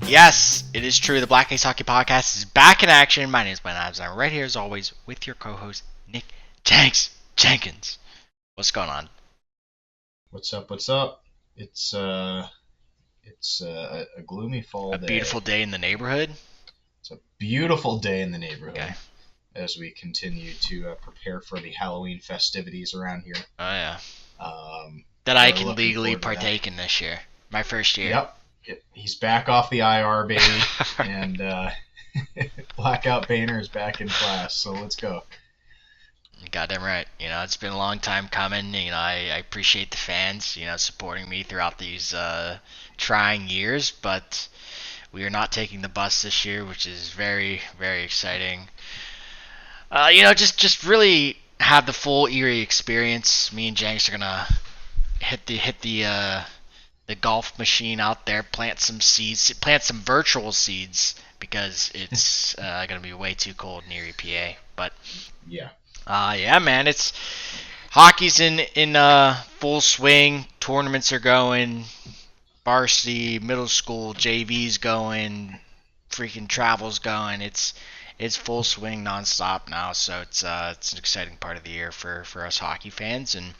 Yes, it is true. The Black Ace Hockey Podcast is back in action. My name is Ben Ives. I'm right here as always with your co-host Nick Jenks Jenkins. What's going on? What's up? What's up? It's a gloomy fall A beautiful day. day in the neighborhood. It's a beautiful day in the Okay. neighborhood as we continue to prepare for the Halloween festivities around here. Oh yeah. That So I we're can looking legally forward to that. partake in this year. My first year. Yep. He's back off the IR, baby, and Blackout Painter is back in class. So let's go. Goddamn right. It's been a long time coming. I appreciate the fans, supporting me throughout these trying years, but we are not taking the bus this year, which is very, very exciting. Just really have the full Erie experience. Me and Jenks are gonna hit the golf machine out there, plant some seeds, plant some virtual seeds because it's gonna be way too cold in Erie, PA. But Yeah. yeah, man, it's hockey's in full swing. Tournaments are going. Varsity, middle school, JV's going. Freaking travel's going. It's full swing nonstop now, so it's an exciting part of the year for us hockey fans, and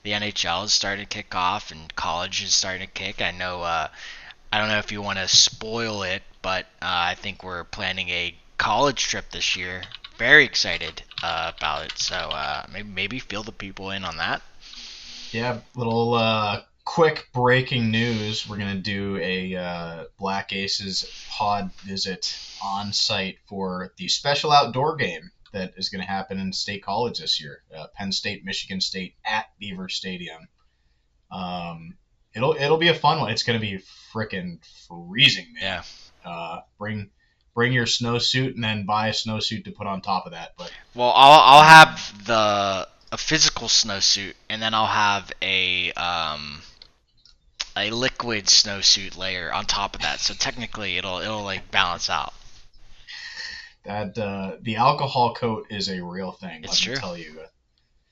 the NHL is starting to kick off, and college is starting to kick. I don't know if you want to spoil it, but I think we're planning a college trip this year. Very excited about it. So maybe fill the people in on that. Yeah. Little quick breaking news. We're gonna do a Black Aces pod visit on site for the special outdoor game that is going to happen in State College this year. Penn State, Michigan State at Beaver Stadium. It'll be a fun one. It's going to be freaking freezing, man. Yeah. Bring your snowsuit and then buy a snowsuit to put on top of that. But Well, I'll have a physical snowsuit, and then I'll have a liquid snowsuit layer on top of that. So technically, it'll like balance out. that the alcohol coat is a real thing. It's Let me true. tell you.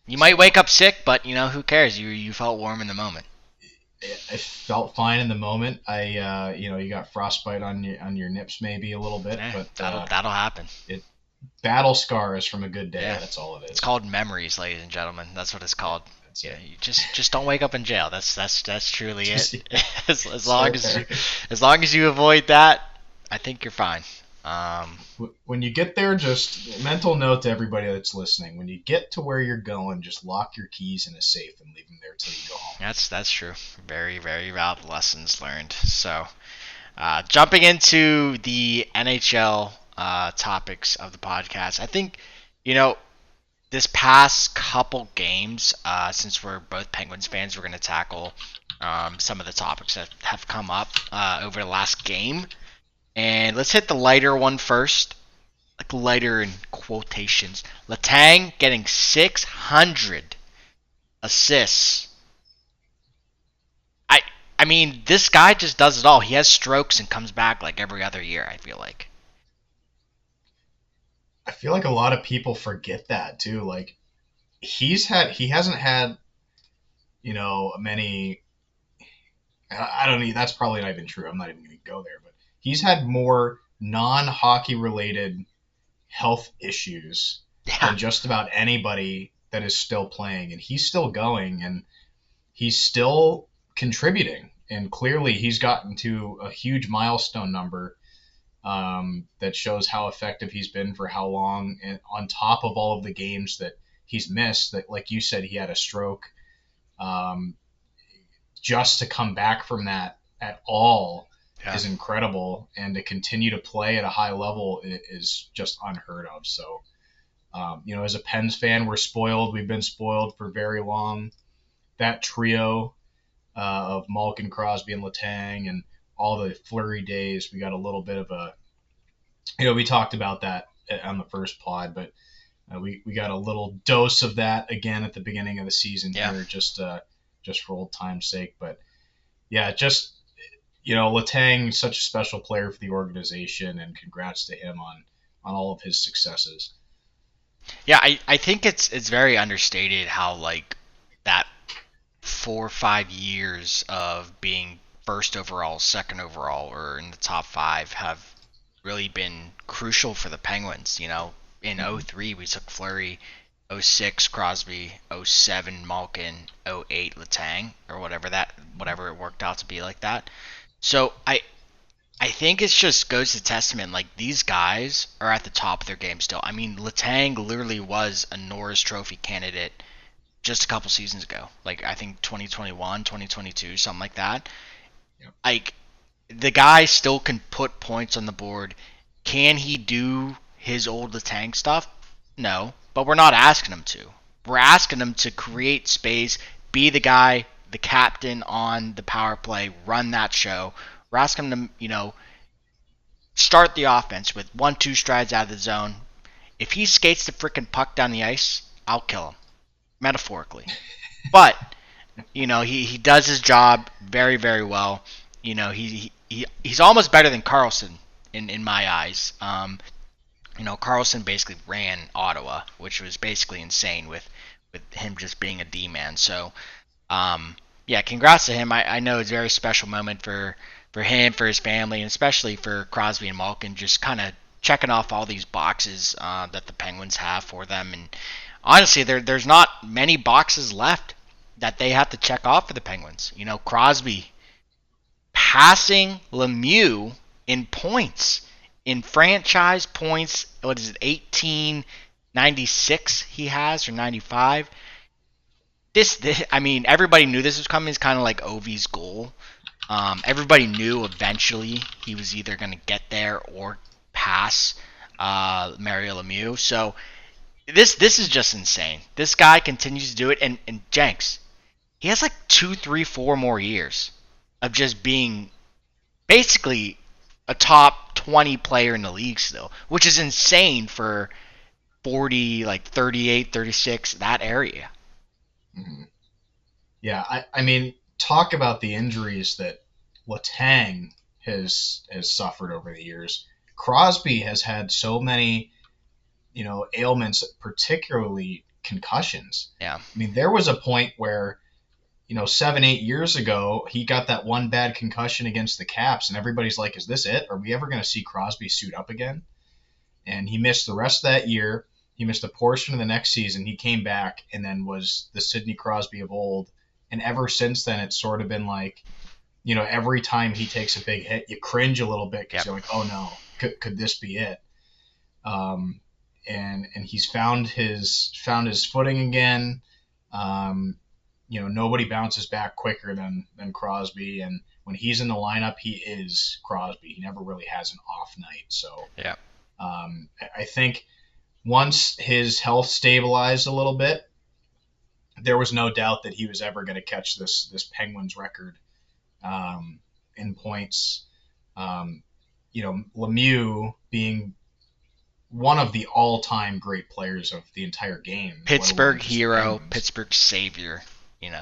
You might So wake up sick, but who cares? You felt warm in the moment. I felt fine in the moment. You got frostbite on your nips maybe a little bit, Yeah, but that'll happen. it battle scars from a good day. Yeah. That's all it It's is. called memories, ladies and gentlemen. That's what it's called. That's Yeah, it. you just don't wake up in jail. That's truly Just, it. yeah, as so long as fair. as long as you avoid that, I think you're fine. When you get there, just mental note to everybody that's listening. When you get to where you're going, just lock your keys in a safe and leave them there till you go home. That's true. Very, very valid lessons learned. So, jumping into the NHL topics of the podcast, I think you know this past couple games, since we're both Penguins fans, we're going to tackle some of the topics that have come up over the last game. And let's hit the lighter one first. Like lighter in quotations. Letang getting 600 assists. I I mean, this guy just does it all. He has strokes and comes back like every other year, I feel like. I feel like a lot of people forget that too. Like he hasn't had many. I don't need. That's probably not even true. I'm not even going to go there. But he's had more non-hockey related health issues Yeah. than just about anybody that is still playing, and he's still going, and he's still contributing. And clearly, he's gotten to a huge milestone number that shows how effective he's been for how long, and on top of all of the games that he's missed. That, like you said, he had a stroke. Um, just to come back from that at all Yeah. is incredible, and to continue to play at a high level is just unheard of. So, as a Pens fan, we're spoiled. We've been spoiled for very long. That trio of Malkin, Crosby, and Letang, and all the Flurry days, we got a little bit of a, we talked about that on the first pod, but we got a little dose of that again at the beginning of the season Yeah. here, just for old time's sake. But yeah, just Letang, such a special player for the organization, and congrats to him on all of his successes. Yeah, I think it's very understated how like that 4 or 5 years of being first overall, second overall, or in the top five have really been crucial for the Penguins. In Mhm. '03 we took Fleury, '06 Crosby, '07 Malkin, '08 Letang, or whatever it worked out to be like that. So I think it just goes to testament like these guys are at the top of their game still. I mean, Letang literally was a Norris Trophy candidate just a couple seasons ago. Like I think 2021, 2022, something like that. Yep. Like the guy still can put points on the board. Can he do his old Letang stuff? No, but we're not asking him to. We're asking him to create space, be the guy, the captain on the power play, run that show. We're asking him to, start the offense with 1-2 strides out of the zone. If he skates the freaking puck down the ice, I'll kill him, metaphorically. But he does his job very very well. He's almost better than Carlson in my eyes. Carlson basically ran Ottawa, which was basically insane with him just being a D man. So yeah, congrats to him. I know it's a very special moment for him, for his family, and especially for Crosby and Malkin, just kind of checking off all these boxes that the Penguins have for them. And honestly, there's not many boxes left that they have to check off for the Penguins. Crosby passing Lemieux in points, in franchise points. What is it, 1896 he has, or 95? I mean, everybody knew this was coming. It's kind of like Ovi's goal. Everybody knew eventually he was either going to get there or pass Mario Lemieux. So this is just insane. This guy continues to do it, and Jenks, he has like 2, 3, 4 more years of just being basically a top 20 player in the league still, which is insane for 40, like 38, 36, that area. Mhm. Yeah, I mean, talk about the injuries that Letang has suffered over the years. Crosby has had so many, ailments, particularly concussions. Yeah. I mean, there was a point where, 7, 8 years ago, he got that one bad concussion against the Caps, and everybody's like, "Is this it? Are we ever going to see Crosby suit up again?" And he missed the rest of that year. He missed a portion of the next season. He came back and then was the Sidney Crosby of old. And ever since then, it's sort of been like, every time he takes a big hit, you cringe a little bit because Yep. you're like, oh no, could this be it? Um, and he's found his footing again. Nobody bounces back quicker than Crosby, and when he's in the lineup, he is Crosby. He never really has an off night. So Yeah. I think once his health stabilized a little bit, there was no doubt that he was ever going to catch this Penguins record in points. Lemieux being one of the all-time great players of the entire game, let alone Pittsburgh just the hero, Penguins. Pittsburgh savior.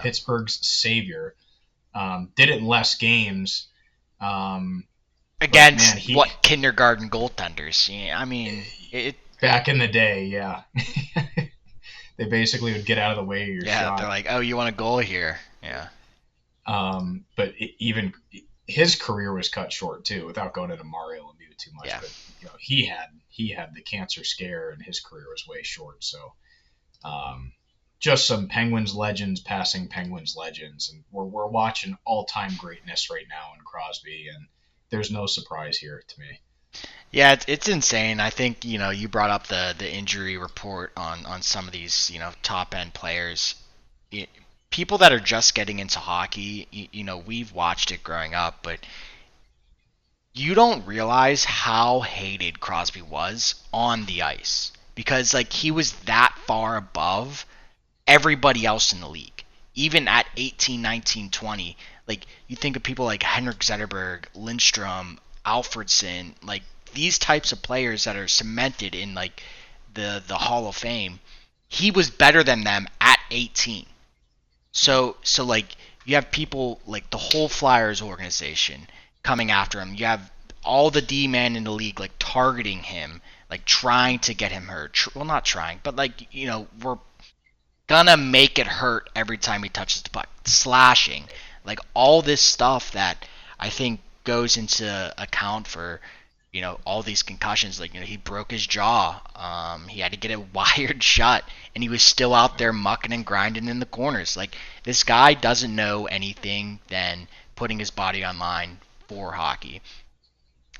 Pittsburgh's savior. Did it in less games. Um, but man, Against what kindergarten goaltenders? I mean, it. back in the day, yeah. They basically would get out of the way of your Yeah, shot. they're like, oh, you want a goal here? Yeah. But even his career was cut short too, without going into Mario Lemieux too much. Yeah. But he had the cancer scare, and his career was way short. So just some Penguins legends passing Penguins legends, and we're watching all time greatness right now in Crosby, and there's no surprise here to me. Yeah, it's insane. I think you brought up the injury report on some of these top end players. People that are just getting into hockey, we've watched it growing up, but you don't realize how hated Crosby was on the ice because like he was that far above everybody else in the league. Even at 18, 19, 20, like you think of people like Henrik Zetterberg, Lindstrom, Alfredson, like these types of players that are cemented in like the Hall of Fame. He was better than them at 18. So like you have people like the whole Flyers organization coming after him. You have all the D men in the league like targeting him, like trying to get him hurt. Well, not trying, but like we're gonna make it hurt every time he touches the puck, slashing, like all this stuff that I think goes into account for all these concussions. Like he broke his jaw. He had to get it wired shut, and he was still out there mucking and grinding in the corners. Like this guy doesn't know anything than putting his body on line for hockey.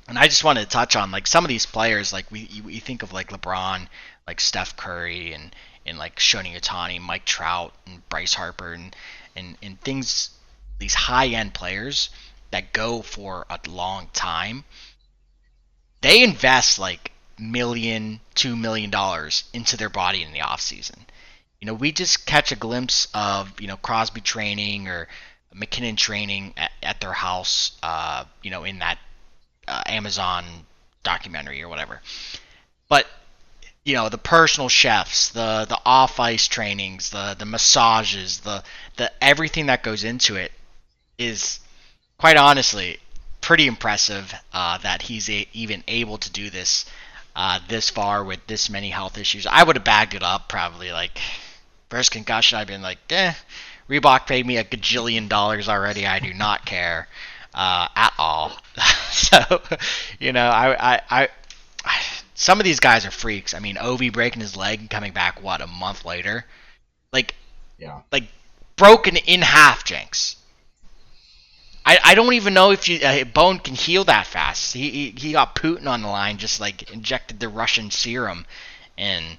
And I just wanted to touch on like some of these players. Like we think of like LeBron, like Steph Curry, and like Shoni Otani, Mike Trout, and Bryce Harper, and things. These high end players that go for a long time, they invest like $1-2 million into their body in the off season. We just catch a glimpse of Crosby training or McKinnon training at their house, in that Amazon documentary or whatever. But the personal chefs, the off ice trainings, the massages, the everything that goes into it is quite honestly pretty impressive that he's even able to do this this far with this many health issues. I would have bagged it up probably like first concussion. I've been like, Reebok paid me $1 gajillion already. I do not care at all. So, I some of these guys are freaks. I mean, Ovi breaking his leg and coming back a month later, like, Yeah. like broken in half, Jenks. I don't even know if a bone can heal that fast. He got Putin on the line, just like injected the Russian serum, and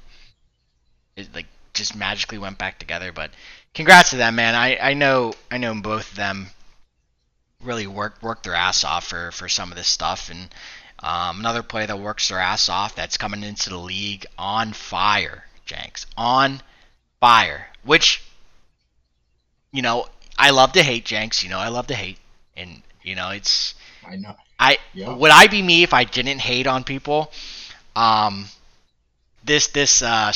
it like just magically went back together. But congrats to them, man. I know both of them really work their ass off for some of this stuff, and another player that works their ass off that's coming into the league on fire, Jenks, on fire. Which I love to hate, Jenks. I love to hate. And it's I know. Yeah. would I be me if I didn't hate on people? This not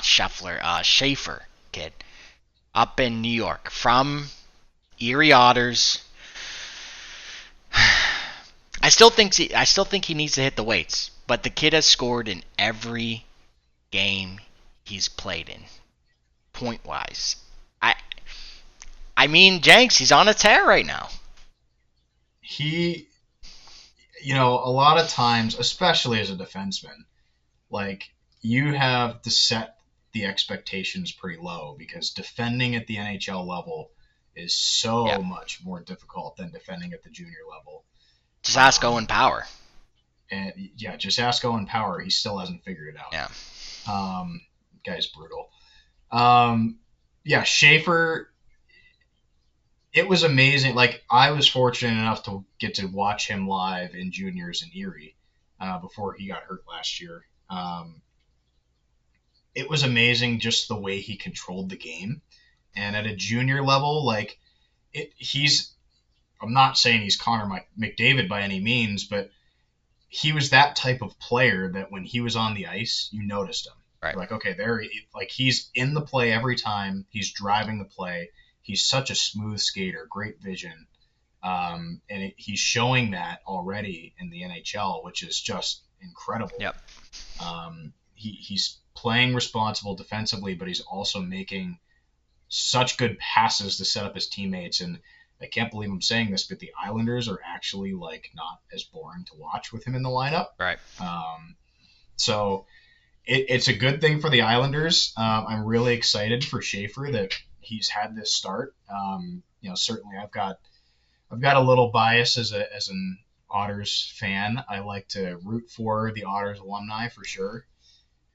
Scheffler, Schaefer kid up in New York from Erie Otters. I still think he needs to hit the weights, but the kid has scored in every game he's played in, point wise. I mean, Jenks, he's on a tear right now. He, a lot of times, especially as a defenseman, like you have to set the expectations pretty low because defending at the NHL level is so much more difficult than defending at the junior level. Just ask Owen Power. And yeah, just ask Owen Power. He still hasn't figured it out. Yeah. Guy's brutal. Yeah, Schaefer. It was amazing. Like I was fortunate enough to get to watch him live in juniors in Erie before he got hurt last year. It was amazing just the way he controlled the game. And at a junior level, like he's. I'm not saying he's Connor McDavid by any means, but he was that type of player that when he was on the ice, you noticed him. Right. Like, okay, he's in the play every time. He's driving the play. He's such a smooth skater, great vision. And he's showing that already in the NHL, which is just incredible. Yep. He's playing responsible defensively, but he's also making such good passes to set up his teammates. And I can't believe I'm saying this, but the Islanders are actually like not as boring to watch with him in the lineup. Right. So it's a good thing for the Islanders. I'm really excited for Schaefer that he's had this start. Certainly I've got a little bias as an Otters fan. I like to root for the Otters alumni for sure.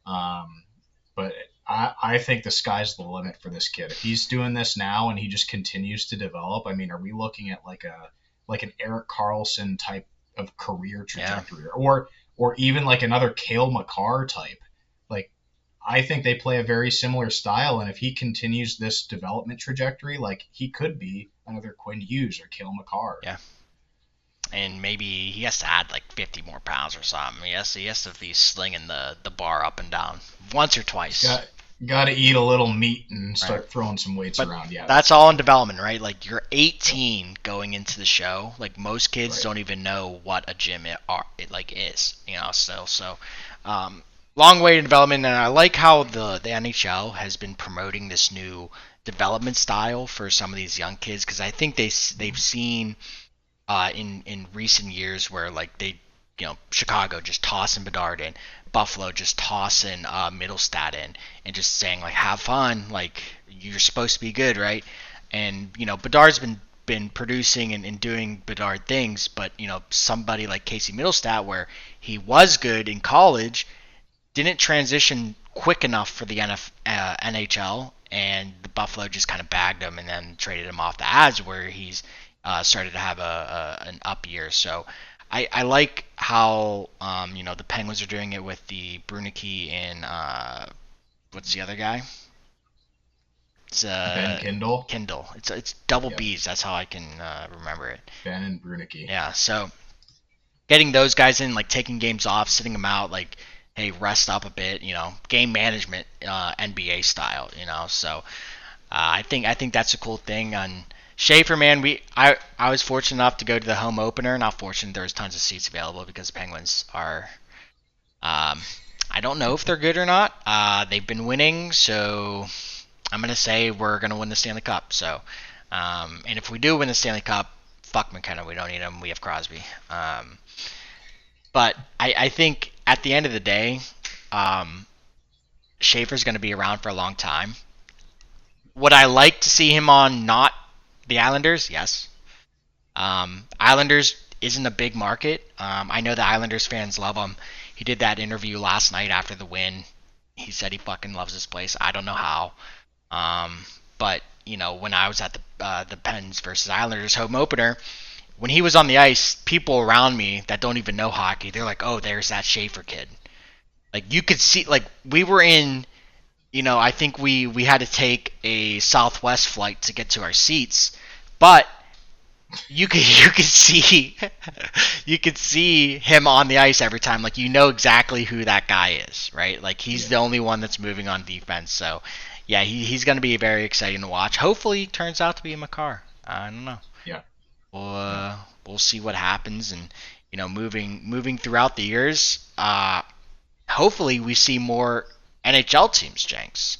But I think the sky's the limit for this kid. If he's doing this now and he just continues to develop, I mean, are we looking at like an Erik Karlsson type of career trajectory, or even like another Cale Makar type? Like, I think they play a very similar style, and if he continues this development trajectory, like he could be another Quinn Hughes or Cale Makar. Yeah. And maybe he has to add like 50 more pounds or something. He has to be slinging the bar up and down once or twice. Got to eat a little meat and start throwing some weights around. Yeah, that's all in development, right? Like you're 18 going into the show. Like most kids don't even know what a gym it is. So long way to development. And I like how the NHL has been promoting this new development style for some of these young kids because I think they've seen in recent years where like they Chicago just tossing Bedard in, Buffalo just tossing Middlestat in, and just saying like have fun, like you're supposed to be good, right? And Bedard's been producing and doing Bedard things, but somebody like Casey Middlestat where he was good in college didn't transition quick enough for the NHL, and the Buffalo just kind of bagged him and then traded him off the ads where he's started to have an up year. So I like how the Penguins are doing it with the Brunicky and what's the other guy? It's Ben Kindle. Kindle. It's double Yep. B's. That's how I can remember it. Ben and Brunicky. Yeah. So getting those guys in, like taking games off, sitting them out, like hey, rest up a bit, game management, NBA style, So I think that's a cool thing. On Schaefer, man, I was fortunate enough to go to the home opener. Not fortunate, there was tons of seats available because the Penguins are. Um, I don't know if they're good or not. They've been winning, so I'm gonna say we're gonna win the Stanley Cup. So, and if we do win the Stanley Cup, fuck McKenna, we don't need him. We have Crosby. But I think at the end of the day, um, Schaefer's going to be around for a long time. Would I like to see him on not the Islanders? Yes. Islanders isn't a big market. I know the Islanders fans love him. He did that interview last night after the win. He said he fucking loves this place. I don't know how. But when I was at the Pens versus Islanders home opener, when he was on the ice, people around me that don't even know hockey, they're like, "Oh, there's that Schaefer kid." Like you could see, like we were in, I think we had to take a Southwest flight to get to our seats, but you could see you could see him on the ice every time. Like exactly who that guy is, right? Like he's the only one that's moving on defense. So yeah, he's going to be very exciting to watch. Hopefully, he turns out to be a Makar. I don't know. Yeah. We'll Yeah. we'll see what happens, and moving throughout the years. Hopefully, we see more NHL teams, Jenks.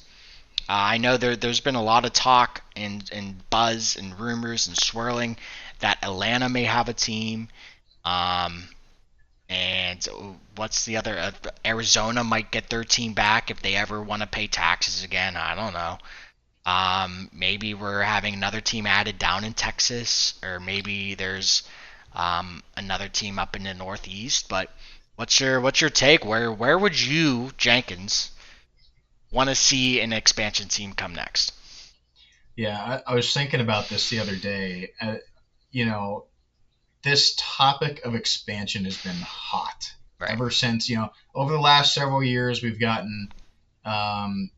I know there's been a lot of talk and buzz and rumors and swirling that Atlanta may have a team. Um, and what's the other? Arizona might get their team back if they ever want to pay taxes again. I don't know. Maybe we're having another team added down in Texas, or maybe there's another team up in the Northeast. But what's your take? Where would you, Jenkins, want to see an expansion team come next? Yeah, I was thinking about this the other day. You know, this topic of expansion has been hot Right. ever since, over the last several years, we've gotten um,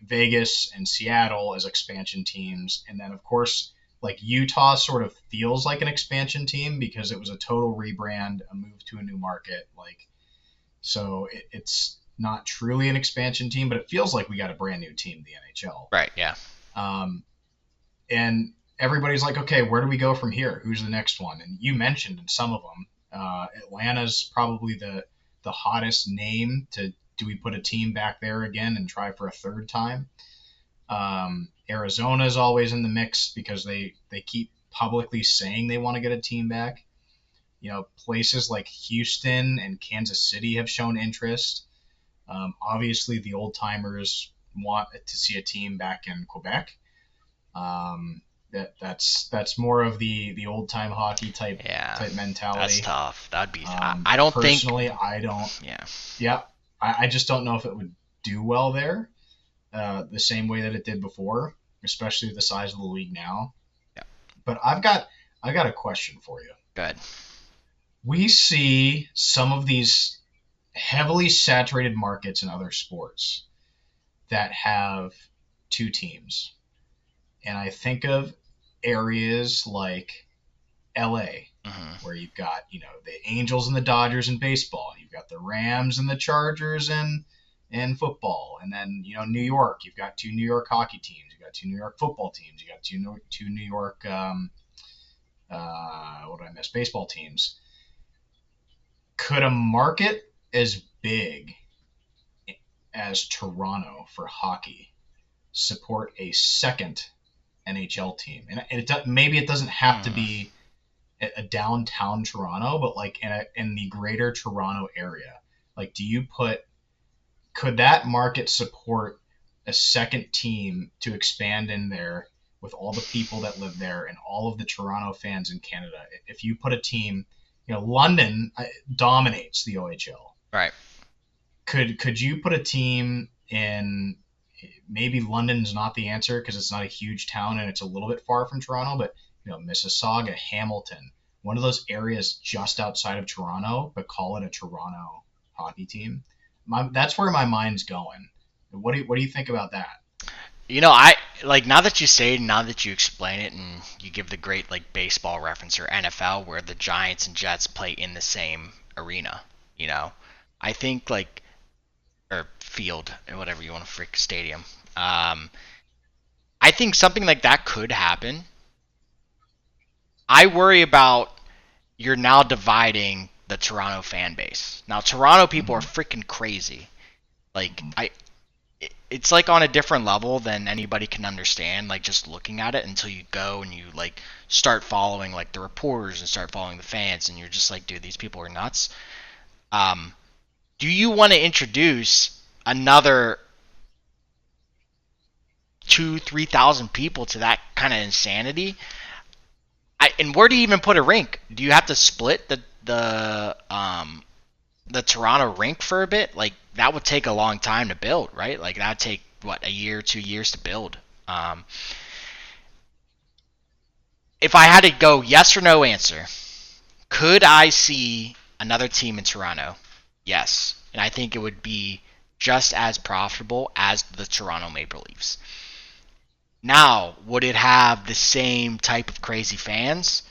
Vegas and Seattle as expansion teams. And then, of course, like Utah sort of feels like an expansion team because it was a total rebrand, a move to a new market. So it's not truly an expansion team, but it feels like we got a brand new team in the NHL. Right. Yeah. Um, and everybody's like, okay, where do we go from here? Who's the next one? And you mentioned in some of them, Atlanta's probably the hottest name. Do we put a team back there again and try for a third time? Arizona is always in the mix because they keep publicly saying they want to get a team back. Places like Houston and Kansas City have shown interest. Obviously, the old timers want to see a team back in Quebec. That's more of the old time hockey type Yeah. mentality. That's tough. That'd be. I don't think. Personally, I don't. Yeah. Yeah, I just don't know if it would do well there, the same way that it did before, especially the size of the league now. Yeah. But I got a question for you. Good. We see some of these heavily saturated markets in other sports that have two teams. And I think of areas like LA, Mm-hmm. where you've got, the Angels and the Dodgers in baseball. You've got the Rams and the Chargers in football. And then, New York, you've got two New York hockey teams. You've got two New York football teams. You've got two New York, what did I miss? Baseball teams. Could a market as big as Toronto for hockey support a second NHL team? And maybe it doesn't have to Hmm. be a downtown Toronto, but like in the greater Toronto area. Like, could that market support a second team to expand in there with all the people that live there and all of the Toronto fans in Canada? If you put a team, London dominates the OHL. Right. Could you put a team in? Maybe London's not the answer because it's not a huge town and it's a little bit far from Toronto, but Mississauga, Hamilton, one of those areas just outside of Toronto, but call it a Toronto hockey team. That's where my mind's going. What do you think about that? I like now that you say it, now that you explain it, and you give the great like baseball reference or NFL where the Giants and Jets play in the same arena. You know, I think like or field or whatever you want to freak stadium. Um, I think something like that could happen. I worry about you're now dividing the Toronto fan base. Now Toronto people are Mm-hmm. freaking crazy. Like Mm-hmm. it's like on a different level than anybody can understand like just looking at it until you go and you like start following like the reporters and start following the fans and you're just like dude these people are nuts. um do you want to introduce another 2-3 thousand people to that kind of insanity? And where do you even put a rink? Do you have to split the Toronto rink for a bit? Like that would take a long time to build, right? Like that'd take what, a year, 2 years to build. If I had to go yes or no answer, could I see another team in Toronto? Yes, and I think it would be just as profitable as the Toronto Maple Leafs. Now, would it have the same type of crazy fans?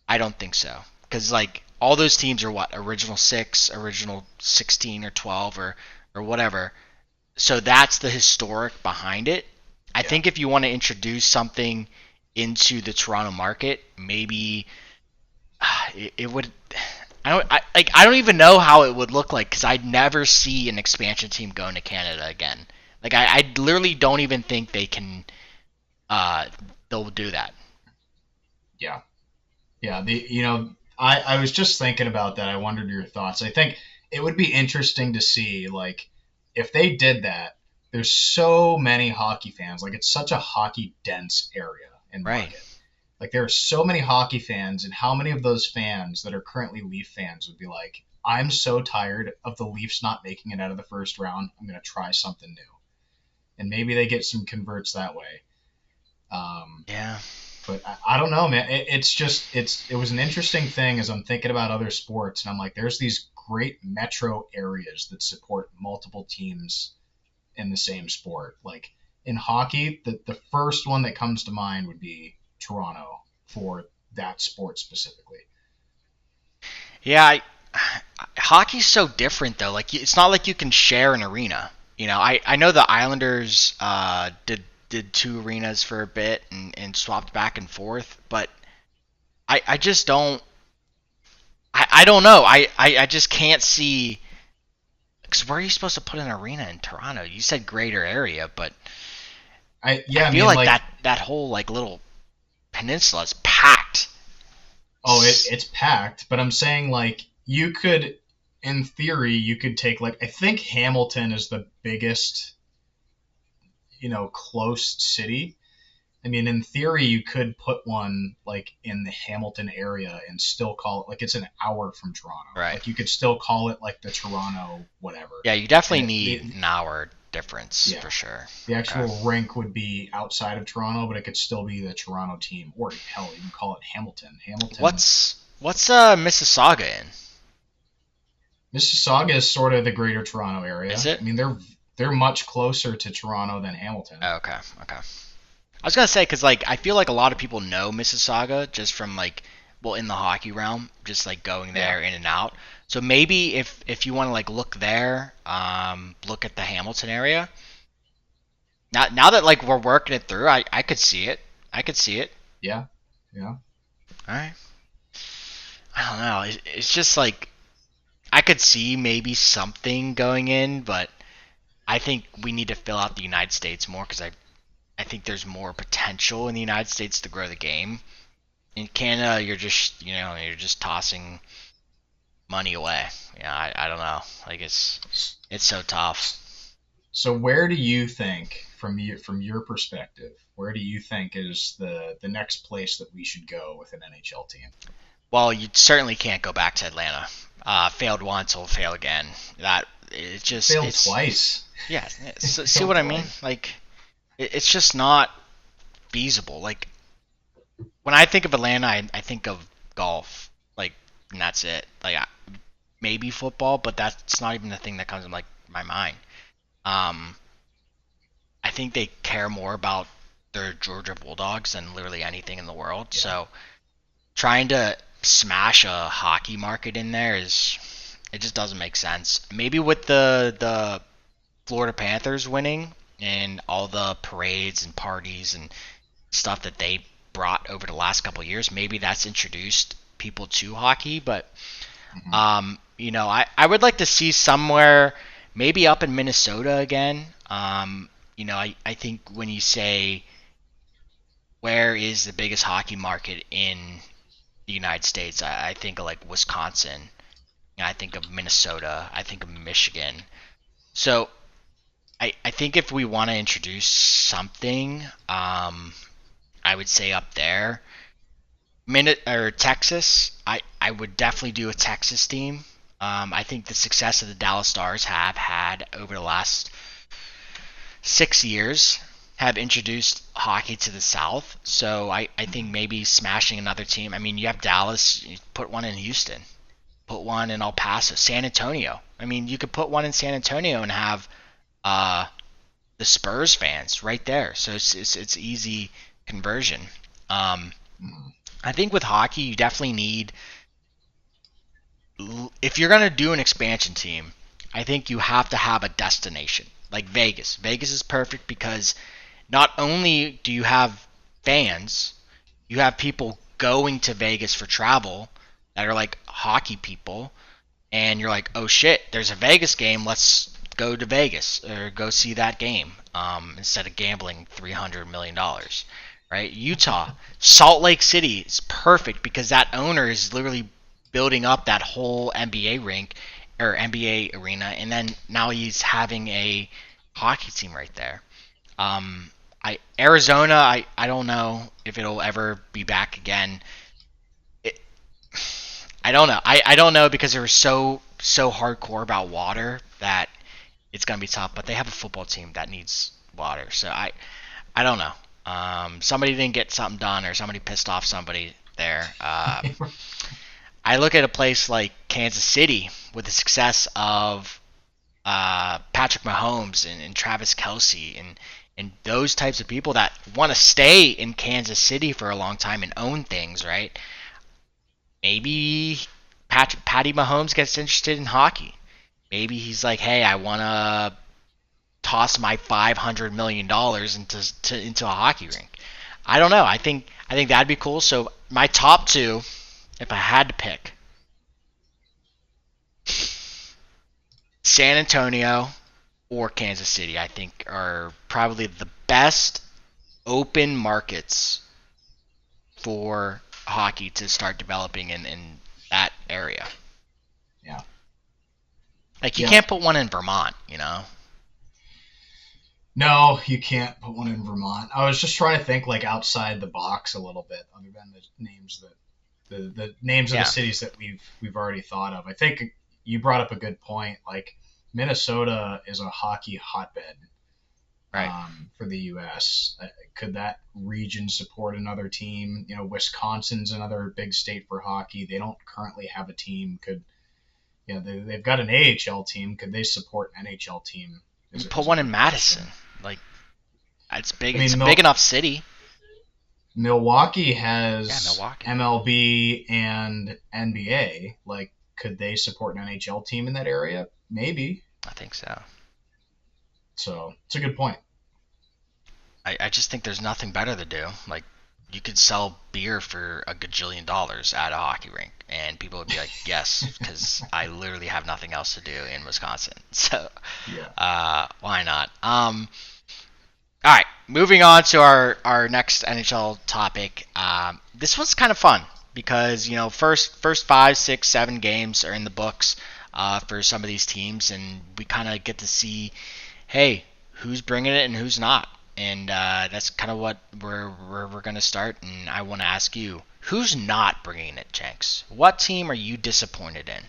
I don't think so. Because like all those teams are what, original six, original 16 or 12 or whatever. So that's the historic behind it. I Yeah. think if you want to introduce something into the Toronto market, maybe it would. I don't even know how it would look like because I'd never see an expansion team going to Canada again. Like I literally don't even think they can. Uh, they'll do that. Yeah. Yeah. I was just thinking about that. I wondered your thoughts. I think it would be interesting to see, like, if they did that. There's so many hockey fans. Like, it's such a hockey dense area and Right. market. Like, there are so many hockey fans, and how many of those fans that are currently Leaf fans would be like, I'm so tired of the Leafs not making it out of the first round. I'm going to try something new. And maybe they get some converts that way. Um, Yeah. but I don't know, man. It was an interesting thing as I'm thinking about other sports, and I'm like, there's these great metro areas that support multiple teams in the same sport. Like in hockey, the first one that comes to mind would be Toronto for that sport specifically. Yeah. Hockey's so different though. Like it's not like you can share an arena. I know the Islanders did two arenas for a bit and swapped back and forth, but I just don't. I don't know. I just can't see. Because where are you supposed to put an arena in Toronto? You said greater area, but I I feel mean, like like, that whole like little peninsula is packed. oh, it's packed, but I'm saying like you could, in theory, you could take like I think Hamilton is the biggest, close city. I mean, in theory, you could put one like in the Hamilton area and still call it like it's an hour from Toronto. Right. Like you could still call it like the Toronto whatever. Yeah, you And definitely need an hour difference yeah, for sure. the Okay. actual rink would be outside of Toronto, but it could still be the Toronto team, or hell, you can call it Hamilton. Hamilton, What's Mississauga in? Mississauga is sort of the greater Toronto Is area. it? I mean, they're much closer to Toronto than Hamilton. Oh, okay. Okay. I was gonna say because like I feel like a lot of people know Mississauga just from like well in the hockey realm, just like going Yeah, there in and out. So maybe if you want to like look there, look at the Hamilton area. Now that like we're working it through, I could see it. I could see it. yeah, yeah. All right. I don't know. It's just like I could see maybe something going in, but I think we need to fill out the United States more because I think there's more potential in the United States to grow the game. In Canada, you're just tossing money away. Yeah, I don't know. Like it's so tough. So where do you think, from your perspective, where do you think is the next place that we should go with an NHL team? Well, you certainly can't go back to Atlanta. Failed once, will fail again. That it It just failed it's twice. yeah. It See failed what I mean? twice. Like it's just not feasible. Like when I think of Atlanta, I think of golf. Like and that's it. Like maybe football, but that's not even the thing that comes in like my mind. Um, I think they care more about their Georgia Bulldogs than literally anything in the world. Yeah. So trying to smash a hockey market in there is it just doesn't make sense. Maybe with the Florida Panthers winning and all the parades and parties and stuff that they brought over the last couple of years, maybe that's introduced people to hockey. But Hmm. I would like to see somewhere maybe up in Minnesota again. I think when you say where is the biggest hockey market in the United States, I think of like Wisconsin. I think of Minnesota. I think of Michigan. So I think if we want to introduce something, I would say up there. Or Texas, I would definitely do a Texas team. I think the success of the Dallas Stars have had over the last 6 years have introduced hockey to the South. So I think Hmm. maybe smashing another team. I mean, you have Dallas, you put one in Houston, put one in El Paso, San Antonio. I mean, you could put one in San Antonio and have uh, the Spurs fans right there. So it's easy conversion. Um, Hmm. I think with hockey, you definitely need if you're gonna do an expansion team, I think you have to have a destination like Vegas. Vegas is perfect because not only do you have fans, you have people going to Vegas for travel that are like hockey people, and you're like, oh shit, there's a Vegas game. Let's go to Vegas or go see that game instead of gambling $300 million. Right? Utah, Salt Lake City is perfect because that owner is literally building up that whole NBA rink or NBA arena, and then now he's having a hockey team right there. Arizona, I don't know if it'll ever be back again. It, I don't know. I don't know because they were so hardcore about water that it's gonna be tough. But they have a football team that needs water, so I don't know. Somebody didn't get something done, or somebody pissed off somebody there. I look at a place like Kansas City with the success of Patrick Mahomes and Travis Kelsey and those types of people that want to stay in Kansas City for a long time and own things, right? Maybe Patty Mahomes gets interested in hockey. Maybe he's like, hey, I want to toss my $500 million into a hockey rink. I don't know. I think that'd be cool. So my top two, if I had to pick, San Antonio or Kansas City, I think are probably the best open markets for hockey to start developing in that area. Yeah. Like you Yeah. can't put one in Vermont. No, you can't put one in Vermont. I was just trying to think like outside the box a little bit, other than the names of the Yeah, cities that we've already thought of. I think you brought up a good point. Like Minnesota is a hockey hotbed right. for the U.S. Could that region support another team? Wisconsin's another big state for hockey. They don't currently have a team. They've got an AHL team. Could they support an NHL team? Put Is a one in good Madison. question. Like it's big. I It's mean, a big enough city. Milwaukee Yeah, has Milwaukee. MLB and NBA. Like, could they support an NHL team in that area? Maybe. I think so. So it's a good point. I just think there's nothing better to do. Like you could sell beer for a gajillion dollars at a hockey rink, and people would be like, yes, because I literally have nothing else to do in Wisconsin. So, Yeah. why not? All right, moving on to our next NHL topic. This one's kind of fun because first 5, 6, 7 games are in the books for some of these teams, and we kind of get to see, hey, who's bringing it and who's not, and that's kind of what we're gonna start. And I want to ask you, who's not bringing it, Jenks? What team are you disappointed in?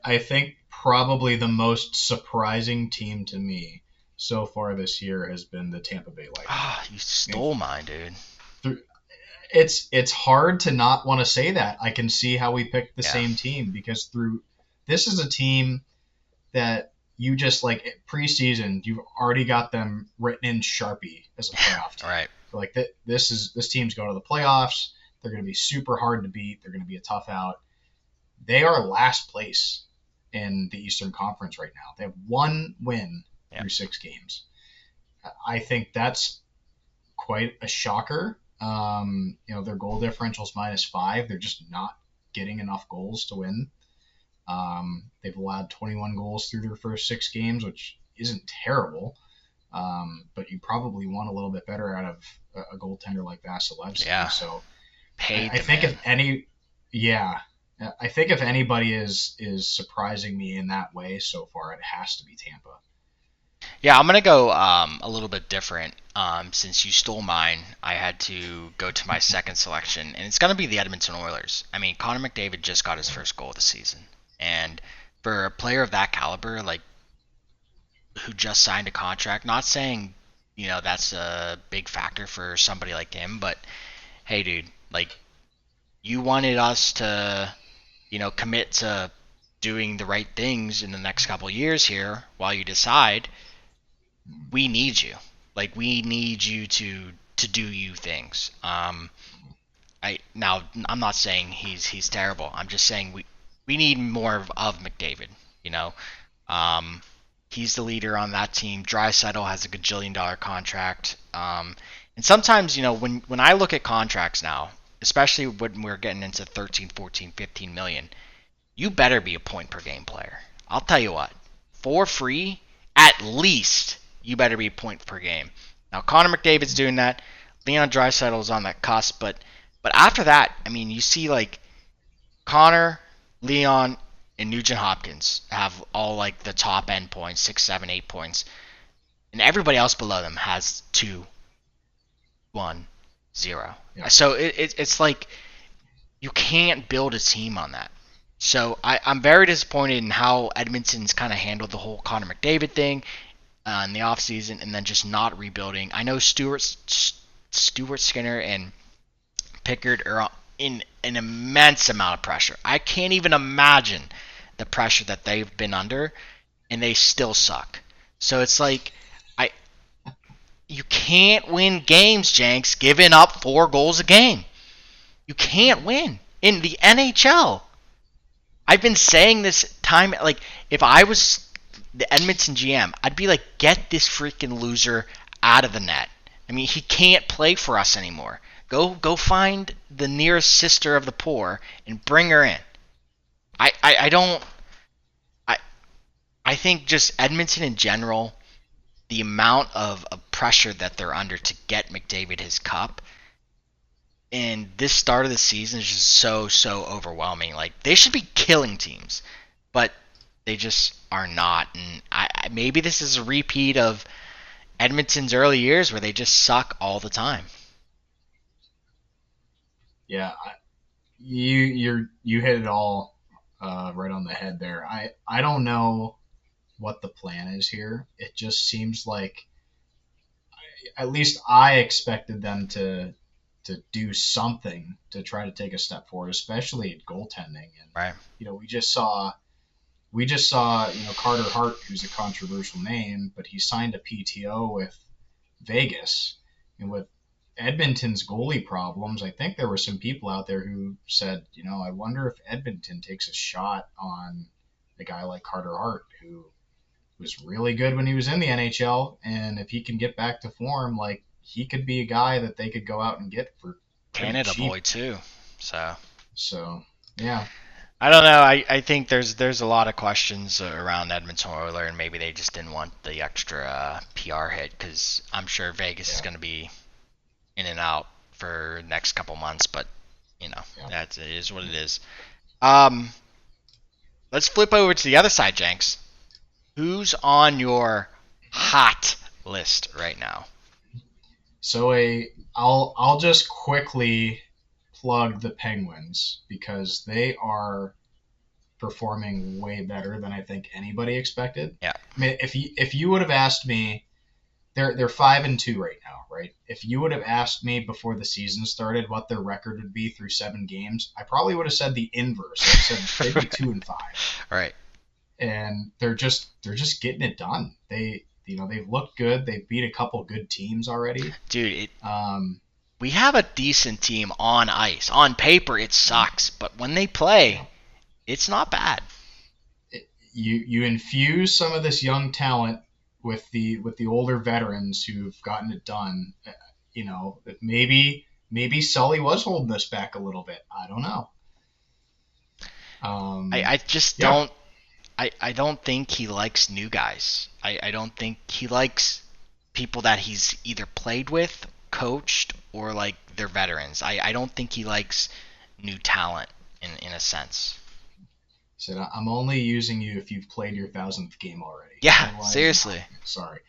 I think probably the most surprising team to me so far this year has been the Tampa Bay Lightning. Ah, you And stole mine, dude. it's hard to not want to say that. I can see how we picked the Yeah. same team because through this is a team that you just like preseason, you've already got them written in Sharpie as a playoff All team. right. Like this team's going to the playoffs. They're going to be super hard to beat. They're going to be a tough out. They are last place in the Eastern Conference right now. They have one win Yeah. through 6 games. I think that's quite a shocker. Their goal differential is -5. They're just not getting enough goals to win. They've allowed 21 goals through their first 6 games, which isn't terrible. But you probably want a little bit better out of a goaltender like Vasilevsky. Yeah. So Paid I the think man. if any, yeah, I think if anybody is surprising me in that way so far, it has to be Tampa. Yeah, I'm gonna go a little bit different. Since you stole mine, I had to go to my second selection, and it's gonna be the Edmonton Oilers. I mean, Connor McDavid just got his first goal of the season, and for a player of that caliber, like who just signed a contract, not saying that's a big factor for somebody like him, but hey, dude, like you wanted us to commit to doing the right things in the next couple of years here while you decide we need you. Like we need you to do you things. I'm not saying he's terrible. I'm just saying we need more of McDavid. You know, um, he's the leader on that team. Draisaitl has a gajillion-dollar contract. And sometimes when I look at contracts now, especially when we're getting into 13, 14, 15 million, you better be a point per game player. I'll tell you what, for free, at least you better be a point per game. Now Connor McDavid's doing that. Leon Draisaitl is on that cusp, but after that, I mean, you see like Connor, Leon, and Nugent Hopkins have all like the top end points, 6, 7, 8 points, and everybody else below them has 2, 1, 0. Yeah. So it's like you can't build a team on that. So I'm very disappointed in how Edmonton's kind of handled the whole Connor McDavid thing in the offseason and then just not rebuilding. I know Stuart Skinner and Pickard are in an immense amount of pressure. I can't even imagine the pressure that they've been under, and they still suck. So it's like I you can't win games, Jenks, giving up 4 goals a game. You can't win in the NHL. I've been saying this time, like, if I was the Edmonton GM, I'd be like, get this freaking loser out of the net. I mean, he can't play for us anymore. Go find the nearest sister of the poor and bring her in. I don't I I think just Edmonton in general, the amount of pressure that they're under to get McDavid his cup, and this start of the season is just so overwhelming. Like they should be killing teams, but they just are not. And maybe this is a repeat of Edmonton's early years where they just suck all the time. Yeah, you hit it all right on the head there. I don't know what the plan is here. It just seems like at least I expected them to do something to try to take a step forward, especially at goaltending. And Right. we just saw Carter Hart, who's a controversial name, but he signed a PTO with Vegas, and with Edmonton's goalie problems, I think there were some people out there who said, I wonder if Edmonton takes a shot on a guy like Carter Hart, who was really good when he was in the NHL, and if he can get back to form, like he could be a guy that they could go out and get for pretty Canada boy cheap. too. So So yeah, I don't know. I think there's a lot of questions around Edmonton Oilers, and maybe they just didn't want the extra PR hit because I'm sure Vegas is yeah, going to be in and out for next couple months. But yeah. it is what it is. Um, let's flip over to the other side, Jenks. Who's on your hot list right now? So I'll just quickly plug the Penguins because they are performing way better than I think anybody expected. Yeah. I mean, if you would have asked me, they're 5-2 right now, right? If you would have asked me before the season started what their record would be through 7 games, I probably would have said the inverse. I said they'd be 2-5, All right. and they're just getting it done. They've looked good. They've beat a couple good teams already. Dude, Um, we have a decent team on ice. On paper, it sucks, but when they play, it's not bad. you infuse some of this young talent with the older veterans who've gotten it done. Maybe Sully was holding us back a little bit. I don't know. I just Yeah, don't. I don't think he likes new guys. I don't think he likes people that he's either played with, coached, or like they're veterans. I don't think he likes new talent in a sense. said I'm only using you if you've played your 1,000th game already. Yeah, Otherwise, seriously. sorry.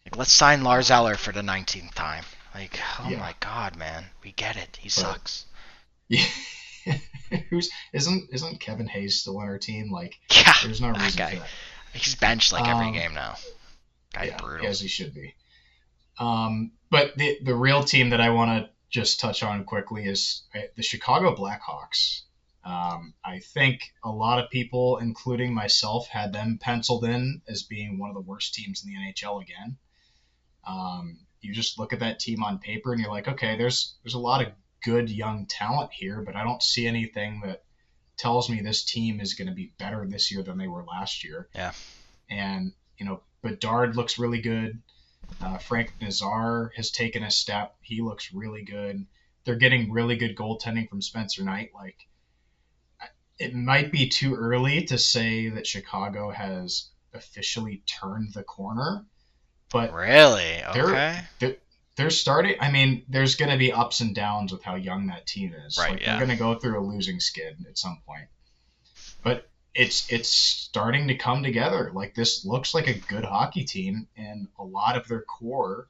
Like, let's sign Lars Eller for the 19th time. Like, oh Yeah, my god, man, we get it. He but sucks. yeah. Who's isn't Kevin Hayes still on our team? Like, Yeah, there's no that reason for guy. that. He's benched like every Um, game now. Guy's yeah, brutal. as he should be. But the real team that I want to just touch on quickly is the Chicago Blackhawks. I think a lot of people, including myself, had them penciled in as being one of the worst teams in the NHL again. You just look at that team on paper and you're like, okay, there's a lot of good young talent here, but I don't see anything that tells me this team is going to be better this year than they were last year. Yeah. And Bedard looks really good. Frank Nazar has taken a step. He looks really good. They're getting really good goaltending from Spencer Knight. Like, it might be too early to say that Chicago has officially turned the corner, but Really? they're Okay. they're, they're starting. I mean, there's going to be ups and downs with how young that team is. Right. Like, they're Yeah. going to go through a losing skid at some point, but it's starting to come together. Like, this looks like a good hockey team, and a lot of their core,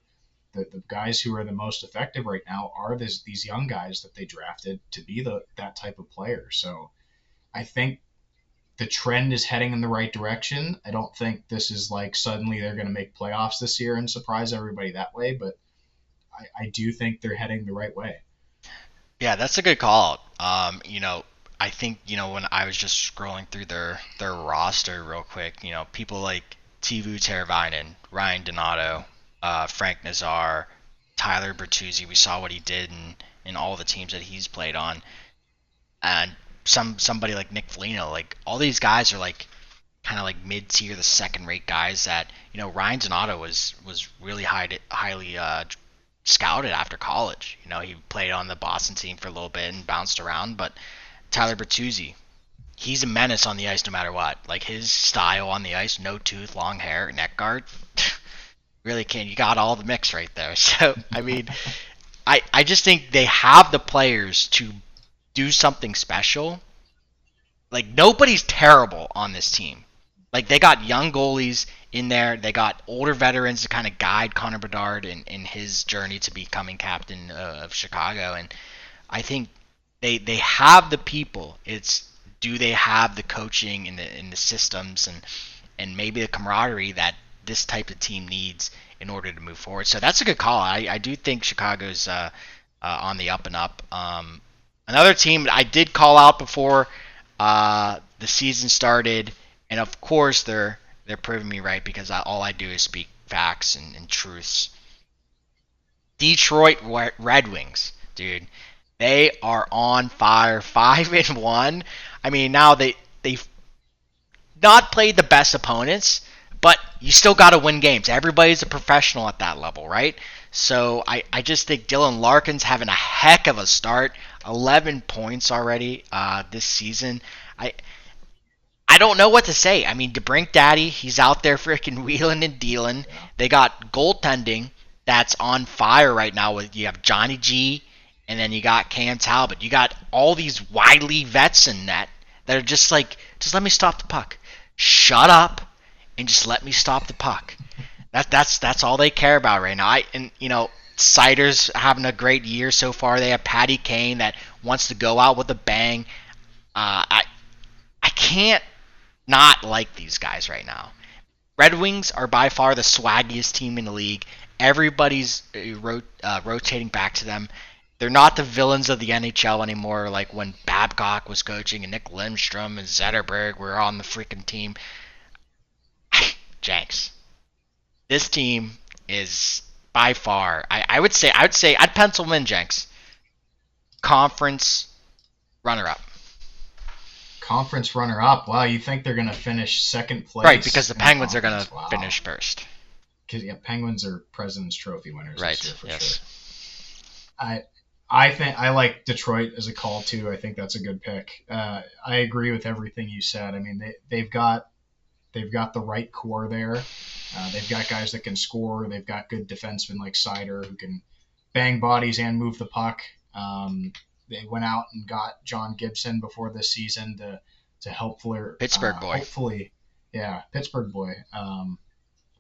the guys who are the most effective right now, are these young guys that they drafted to be that type of player. So I think the trend is heading in the right direction. I don't think this is like suddenly they're going to make playoffs this year and surprise everybody that way, but I do think they're heading the right way. Yeah, that's a good call. I think when I was just scrolling through their roster real quick, people like Teuvo Teravainen, Ryan Donato, Frank Nazar, Tyler Bertuzzi. We saw what he did in all the teams that he's played on, and somebody like Nick Foligno. Like, all these guys are like kind of like mid tier, the second rate guys that Ryan Donato was really highly scouted after college. He played on the Boston team for a little bit and bounced around, but Tyler Bertuzzi, he's a menace on the ice no matter what. Like, his style on the ice, no tooth, long hair, neck guard, really can. You got all the mix right there. So, I mean, I just think they have the players to do something special. Like, nobody's terrible on this team. Like, they got young goalies in there. They got older veterans to kind of guide Connor Bedard in his journey to becoming captain of Chicago. And I think they have the people. It's, do they have the coaching and the systems and maybe the camaraderie that this type of team needs in order to move forward. So that's a good call. I do think Chicago's on the up and up. Another team I did call out before the season started, and of course they're proving me right because all I do is speak facts and truths. Detroit Red Wings, dude, they are on fire, 5-1. I mean, now they've not played the best opponents, but you still got to win games. Everybody's a professional at that level, right? So I just think Dylan Larkin's having a heck of a start. 11 points already this season. I I don't know what to say. I mean, DeBrink Daddy, he's out there freaking wheeling and dealing. Yeah. They got goaltending that's on fire right now. With you have Johnny G, and then you got Cam Talbot. You got all these wily vets in net that are just like, just let me stop the puck. Shut up, and just let me stop the puck. That's all they care about right now. Cider's having a great year so far. They have Patty Kane that wants to go out with a bang. I can't not like these guys right now. Red Wings are by far the swaggiest team in the league. Everybody's rotating back to them. They're not the villains of the NHL anymore, like when Babcock was coaching and Nick Lindstrom and Zetterberg were on the freaking team. Jenks, this team is by far. I would say I'd pencil them in, Jenks. Conference runner-up. Conference runner-up. Wow, you think they're going to finish second place? Right, because the Penguins are going to Wow. finish first. Because Penguins are President's Trophy winners this year for Yes. sure. I think I like Detroit as a call too. I think that's a good pick. I agree with everything you said. I mean, they've got the right core there. They've got guys that can score. They've got good defensemen like Sider who can bang bodies and move the puck. They went out and got John Gibson before this season to hopefully Pittsburgh boy. Hopefully, yeah, Pittsburgh boy.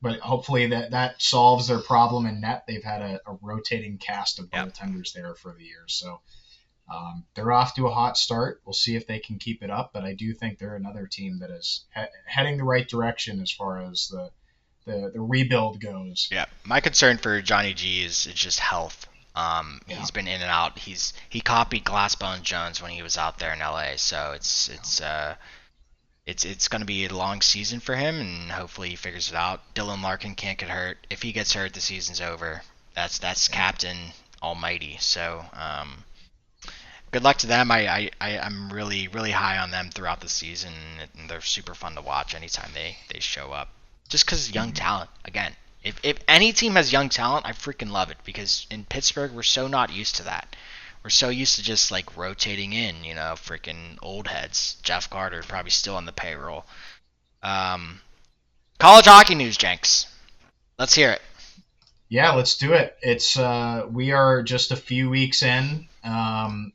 But hopefully that solves their problem in net. They've had a rotating cast of goaltenders there for the years, so they're off to a hot start. We'll see if they can keep it up, but I do think they're another team that is heading the right direction as far as the rebuild goes. Yeah, my concern for Johnny G is just health. He's been in and out. He copied Glassbone Jones when he was out there in LA, so it's going to be a long season for him, and hopefully he figures it out. Dylan Larkin can't get hurt. If he gets hurt, the season's over. That's Captain Almighty. So good luck to them. I'm really high on them throughout the season, and they're super fun to watch anytime they show up. Just because young talent again. If any team has young talent, I freaking love it, because in Pittsburgh we're so not used to that. We're so used to just like rotating in, freaking old heads. Jeff Carter probably still on the payroll. College hockey news, Jenks. Let's hear it. Yeah, let's do it. It's we are just a few weeks in. I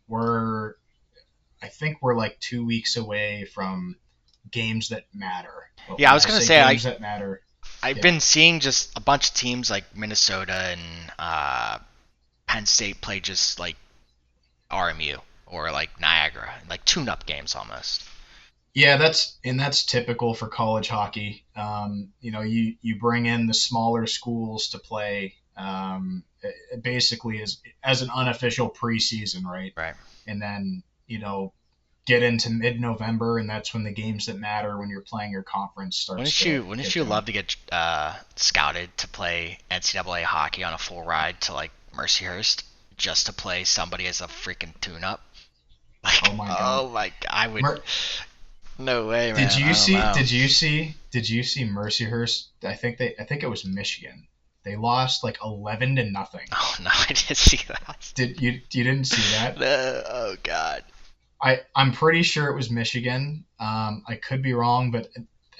think we're like 2 weeks away from games that matter. Well, yeah, I was gonna say games that matter. I've been seeing just a bunch of teams like Minnesota and Penn State play just like RMU or like Niagara, like tune-up games almost. Yeah, that's typical for college hockey. You bring in the smaller schools to play. It basically is as an unofficial preseason, right? Right. And then get into mid-November, and that's when the games that matter, when you're playing your conference, starts. Wouldn't you love to get scouted to play NCAA hockey on a full ride to like Mercyhurst just to play somebody as a freaking tune-up? Like, oh my god! I would. No way, man. Did you see Mercyhurst? I think it was Michigan. They lost like 11-0. Oh no, I didn't see that. You didn't see that? No, oh god. I'm pretty sure it was Michigan. I could be wrong, but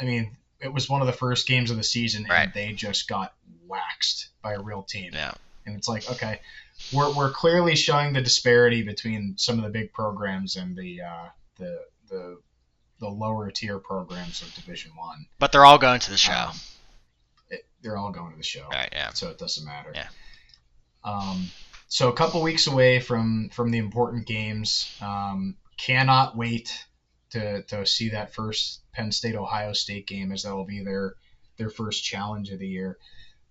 I mean, it was one of the first games of the season, and they just got waxed by a real team. Yeah. And it's like, okay, we're clearly showing the disparity between some of the big programs and the lower tier programs of Division One. But they're all going to the show. They're all going to the show. Right. Yeah. So it doesn't matter. Yeah. So a couple weeks away from the important games. Cannot wait to see that first Penn State Ohio State game, as that will be their first challenge of the year.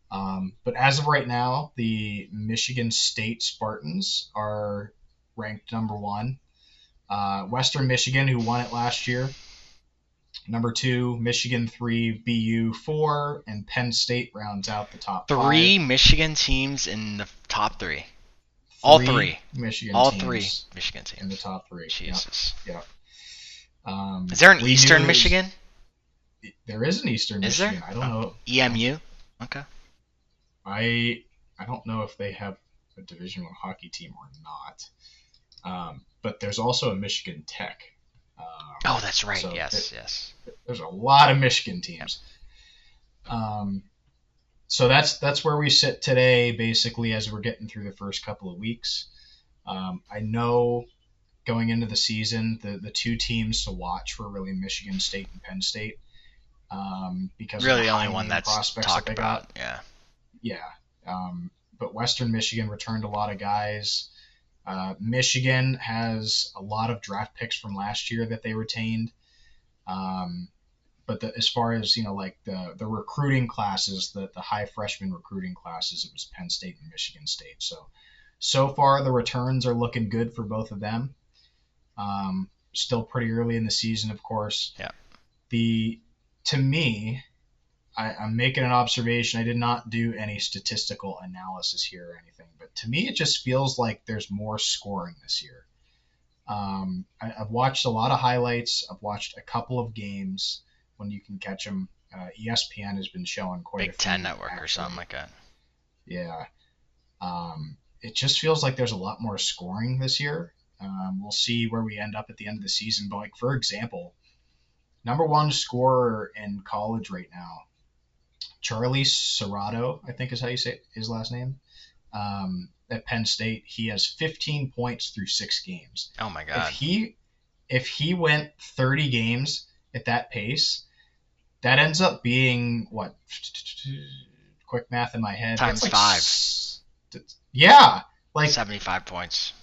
But as of right now, the Michigan State Spartans are ranked number 1. Western Michigan, who won it last year, number 2. Michigan 3, BU 4, and Penn State rounds out the top 5. 3 Michigan teams in the top 3. All 3 Michigan All teams 3 Michigan teams in the top 3. Jesus. Yeah. Is there an Eastern Michigan? There is an Eastern Is Michigan. there? I don't know. EMU. Okay. I don't know if they have a Division One hockey team or not. But there's also a Michigan Tech. Oh, that's right. So Yes, yes. there's a lot of Michigan Yep. teams. Um, so that's where we sit today, basically, as we're getting through the first couple of weeks. I know going into the season, the two teams to watch were really Michigan State and Penn State, because of the Really, the only high one name that's prospects that talked they got. about. Yeah. Yeah. But Western Michigan returned a lot of guys. Michigan has a lot of draft picks from last year that they retained. Um, but as far as like the recruiting classes, the high freshman recruiting classes, it was Penn State and Michigan State. So far the returns are looking good for both of them. Still pretty early in the season, of course. Yeah. The To me, I'm making an observation. I did not do any statistical analysis here or anything, but to me, it just feels like there's more scoring this year. I've watched a lot of highlights. I've watched a couple of games when you can catch them. ESPN has been showing quite a Big Ten few, Network or something actually. like that. Yeah. It just feels like there's a lot more scoring this year. We'll see where we end up at the end of the season. But, like, for example, number one scorer in college right now, Charlie Serrato, I think is how you say his last name, at Penn State. He has 15 points through 6 games. Oh my If God. he went 30 games at that pace, that ends up being what? Quick math in my head. That's Times like, five. yeah, like 75 points.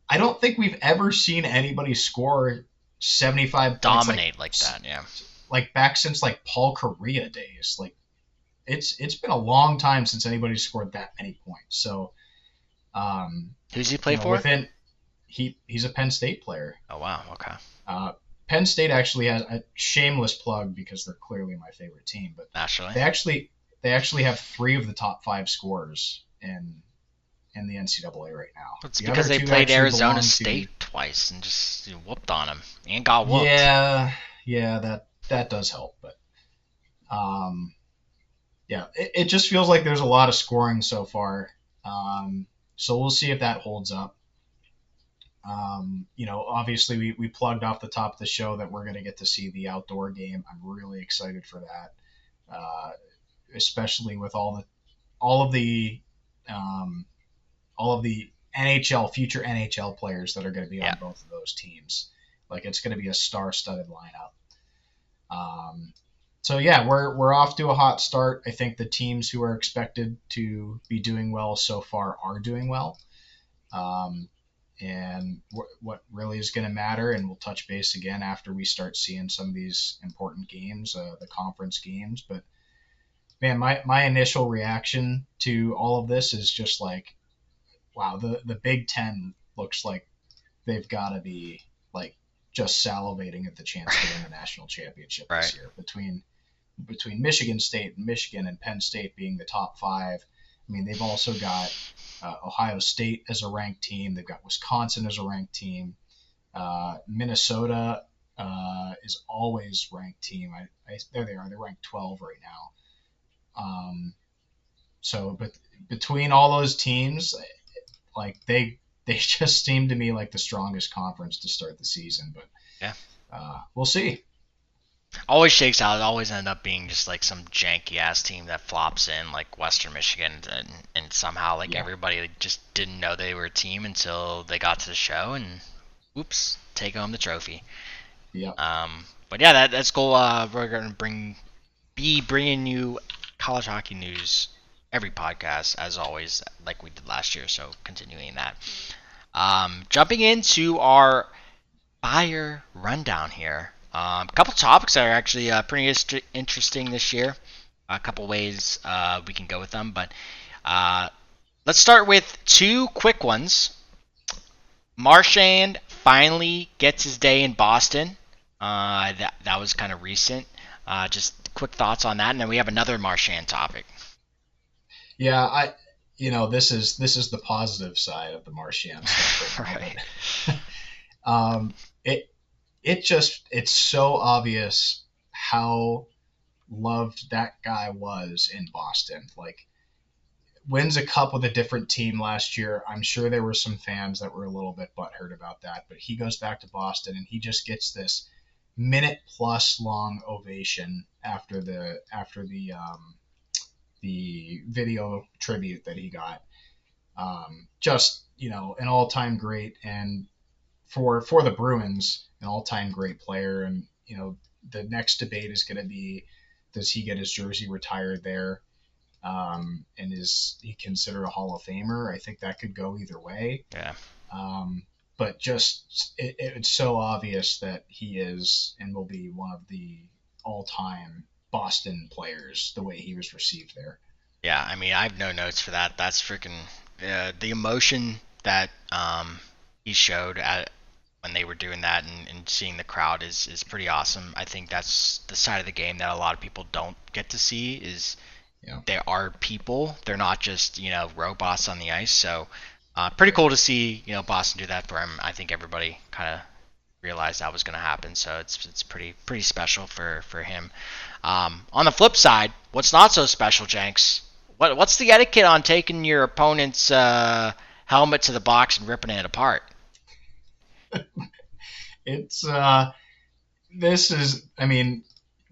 I don't think we've ever seen anybody score 75 points Dominate like that. Yeah. like back since like Paul Correa days. Like it's been a long time since anybody scored that many points. So Who's he play for? within he's a Penn State player. Oh wow. Okay. Uh, Penn State actually has a shameless plug because they're clearly my favorite team, but Naturally. they actually have 3 of the top 5 scorers in the NCAA right now. It's The because other they two played actually Arizona belong to. State twice and just whooped on him and got whooped. Yeah, that does help, but um, yeah, it just feels like there's a lot of scoring so far. So we'll see if that holds up. Obviously we plugged off the top of the show that we're going to get to see the outdoor game. I'm really excited for that, uh, especially with all of the um, all of the future NHL players that are going to be Yeah. on both of those teams. Like it's going to be a star-studded lineup. So yeah, we're off to a hot start. I think the teams who are expected to be doing well so far are doing well. Um, and what really is going to matter, and we'll touch base again after we start seeing some of these important games, the conference games. But man, my initial reaction to all of this is just like, wow, the Big Ten looks like they've got to be like just salivating at the chance to win the national championship Right. this year between Michigan State and Michigan and Penn State being the top 5. I mean, they've also got Ohio State as a ranked team. They've got Wisconsin as a ranked team. Minnesota is always ranked team. There they are. They're ranked 12 right now. But between all those teams, like they just seem to me like the strongest conference to start the season. But Yeah. We'll see. Always shakes out. It always end up being just like some janky ass team that flops in, like Western Michigan, and somehow like Yeah. everybody just didn't know they were a team until they got to the show and whoops, take home the trophy. Yeah. But yeah, that's cool. We're gonna be bringing you college hockey news every podcast as always, like we did last year. So continuing that. Jumping into our buyer rundown here. A couple topics that are actually pretty interesting this year. A couple ways we can go with them, but let's start with 2 quick ones. Marchand finally gets his day in Boston. That was kind of recent. Just quick thoughts on that, and then we have another Marchand topic. Yeah, this is the positive side of the Marchand stuff right now. Right. It's so obvious how loved that guy was in Boston. Like wins a cup with a different team last year. I'm sure there were some fans that were a little bit butthurt about that, but he goes back to Boston and he just gets this minute plus long ovation after the video tribute that he got. Just an all time great, and for the Bruins, an all time great player. And the next debate is going to be, does he get his jersey retired there? And is he considered a Hall of Famer? I think that could go either way. Yeah. But just it's so obvious that he is and will be one of the all-time Boston players the way he was received there. Yeah, I mean, I have no notes for that. That's freaking the emotion that he showed when they were doing that, and seeing the crowd is pretty awesome. I think that's the side of the game that a lot of people don't get to see is there are people. They're not just robots on the ice. So pretty cool to see Boston do that for him. I think everybody kind of realized that was going to happen. So it's pretty special for him. On the flip side, what's not so special, Jenks? What's the etiquette on taking your opponent's helmet to the box and ripping it apart? It's this is, I mean,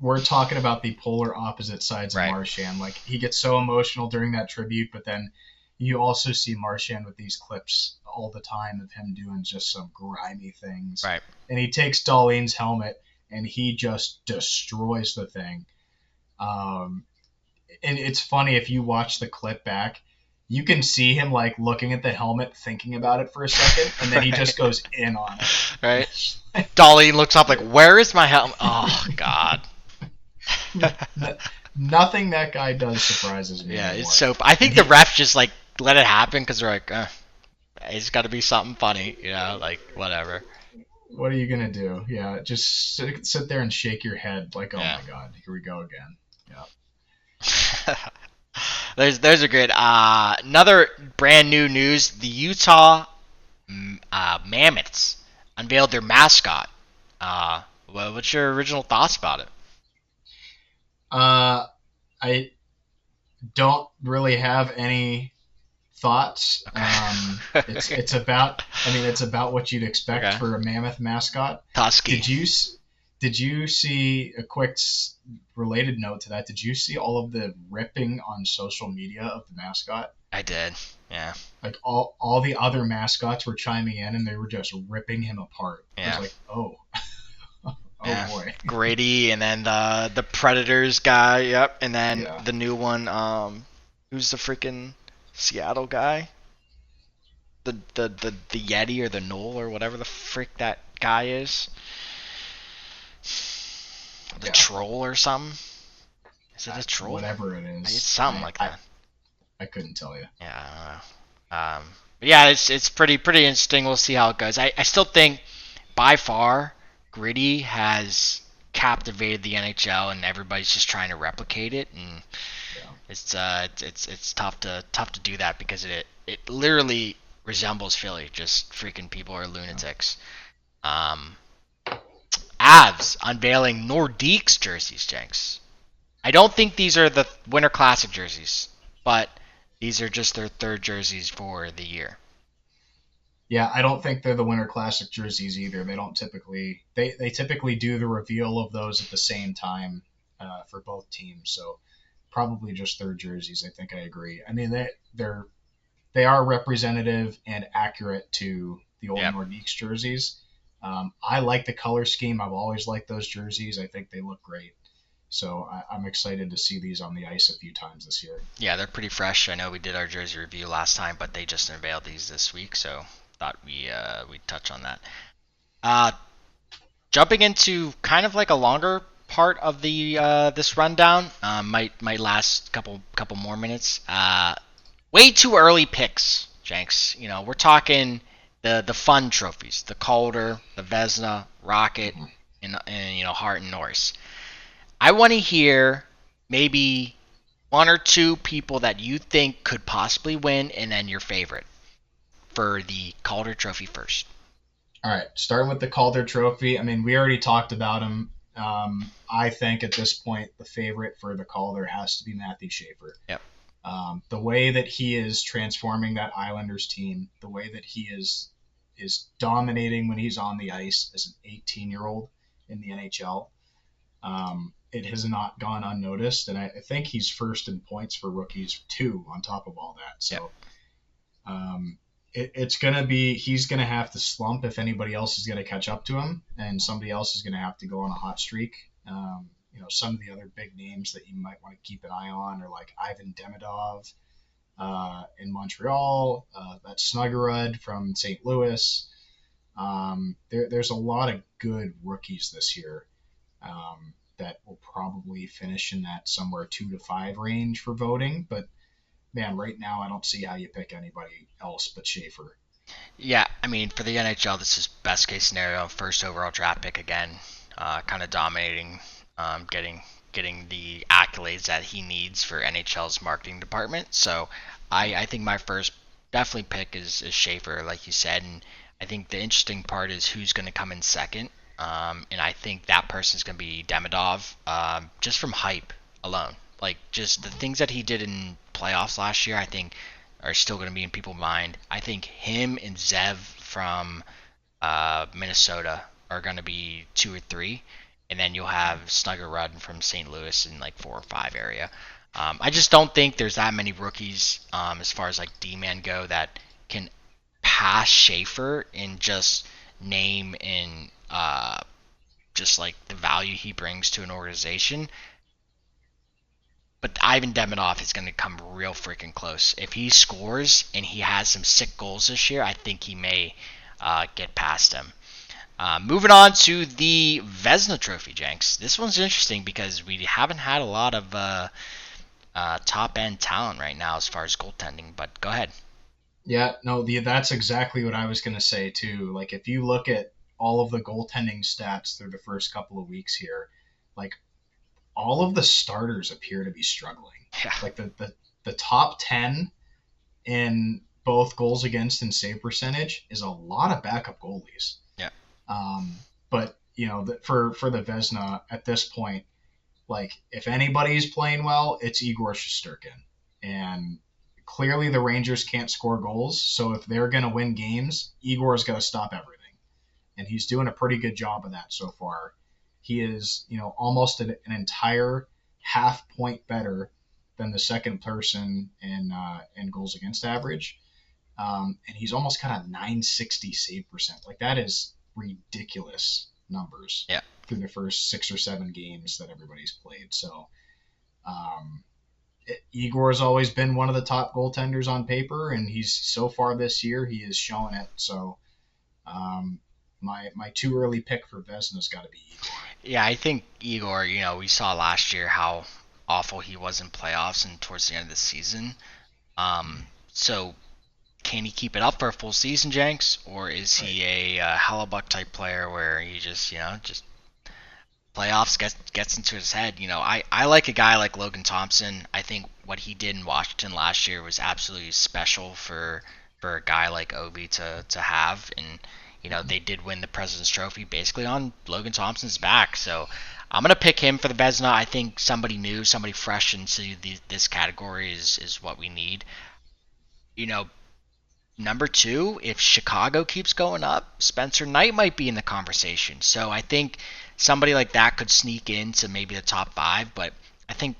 we're talking about the polar opposite sides of Right. Marchand. Like, he gets so emotional during that tribute, but then you also see Marchand with these clips all the time of him doing just some grimy things. Right. And he takes Dahlin's helmet and he just destroys the thing. And it's funny, if you watch the clip back, you can see him like looking at the helmet, thinking about it for a second, and then he just goes in on it. Right. Darlene looks up like, where is my helmet? Oh, God. Nothing that guy does surprises me Yeah, anymore. it's so. I think the refs just like let it happen because they're like, it's got to be something funny, like whatever. What are you gonna do? Yeah, just sit there and shake your head like, oh Yeah. my god, here we go again. Yeah. There's a good another brand new news. The Utah Mammoths unveiled their mascot. What's your original thoughts about it? I don't really have any thoughts. Okay. It's about. I mean, it's about what you'd expect Okay. for a mammoth mascot. Husky. Did you see a quick related note to that? Did you see all of the ripping on social media of the mascot? I did. Yeah. Like, all the other mascots were chiming in and they were just ripping him apart. I Yeah. was like, oh. Oh Yeah. boy. Grady, and then the Predators guy. Yep. And then Yeah. the new one. Who's the freaking Seattle guy? The Yeti or the Knoll or whatever the frick that guy is. The Yeah. Troll or something. Is it a troll? Whatever it is. It's something like that. I couldn't tell you. Yeah, I don't know. But yeah, it's pretty interesting. We'll see how it goes. I still think by far Gritty has captivated the NHL, and everybody's just trying to replicate it, and Yeah. it's tough to do that because it literally resembles Philly. Just freaking people are lunatics. Avs unveiling Nordiques jerseys, Jenks. I don't think these are the Winter Classic jerseys, but these are just their third jerseys for the year. Yeah, I don't think they're the Winter Classic jerseys either. They don't typically they typically do the reveal of those at the same time for both teams. So probably just third jerseys. I think I agree. I mean, they are representative and accurate to the old Yep. Nordiques jerseys. I like the color scheme. I've always liked those jerseys. I think they look great. So I'm excited to see these on the ice a few times this year. Yeah, they're pretty fresh. I know we did our jersey review last time, but they just unveiled these this week, so thought we'd touch on that. Jumping into kind of like a longer part of the this rundown, might last couple more minutes. Way too early picks, Jenks. We're talking the fun trophies, the Calder, the Vesna, Rocket, and Hart and Norris. I want to hear maybe one or two people that you think could possibly win, and then your favorite for the Calder Trophy first. All right, starting with the Calder Trophy. I mean, we already talked about him. I think at this point the favorite for the Calder has to be Matthew Schaefer. Yep. The way that he is transforming that Islanders team, the way that he is dominating when he's on the ice as an 18-year-old in the NHL, it has not gone unnoticed, and I think he's first in points for rookies too. On top of all that, Yeah. so it's gonna be he's gonna have to slump if anybody else is gonna catch up to him, and somebody else is gonna have to go on a hot streak. Some of the other big names that you might want to keep an eye on are like Ivan Demidov in Montreal, that Snuggerud from St. Louis. There's a lot of good rookies this year that will probably finish in that somewhere 2 to 5 range for voting. But man, right now I don't see how you pick anybody else but Schaefer. Yeah, I mean, for the NHL, this is best case scenario, first overall draft pick again, kind of dominating, getting the accolades that he needs for NHL's marketing department. So I think my first definitely pick is Schaefer, like you said, and I think the interesting part is who's going to come in second. And I think that person's going to be Demidov, just from hype alone. Like, just the things that he did in playoffs last year, I think are still going to be in people's mind. I think him and Zev from Minnesota are going to be 2 or 3, and then you'll have Snugger Rudd from St. Louis in like 4 or 5 area. I just don't think there's that many rookies as far as like D-man go that can pass Schaefer in just name and just like the value he brings to an organization. But Ivan Demidov is going to come real freaking close. If he scores and he has some sick goals this year, I think he may get past him. Moving on to the Vezina Trophy, Jenks. This one's interesting because we haven't had a lot of top end talent right now as far as goaltending. But go ahead. Yeah, no, that's exactly what I was going to say too. Like if you look at all of the goaltending stats through the first couple of weeks here, like all of the starters appear to be struggling. Yeah. Like the top 10 in both goals against and save percentage is a lot of backup goalies. Yeah. But for the Vezina at this point, like if anybody's playing well, it's Igor Shesterkin, and clearly the Rangers can't score goals. So if they're going to win games, Igor's got to stop everything, and he's doing a pretty good job of that so far. He is, almost an entire half point better than the second person in goals against average. And he's almost got a 960 save percent. Like that is ridiculous numbers Yeah. through the first 6 or 7 games that everybody's played. So Igor's always been one of the top goaltenders on paper, and he's so far this year he is showing it. So my too early pick for Vezina's got to be Igor. Yeah, I think Igor, we saw last year how awful he was in playoffs and towards the end of the season. So can he keep it up for a full season, Jenks, or is he a Hellebuck type player where he just playoffs gets into his head? I like a guy like Logan Thompson. I think what he did in Washington last year was absolutely special for a guy like Ovi to have, and they did win the President's Trophy basically on Logan Thompson's back. So I'm gonna pick him for the Vezina. I think somebody new, somebody fresh into this category is what we need. Number 2, if Chicago keeps going up, Spencer Knight might be in the conversation. So I think somebody like that could sneak into maybe the top 5. But I think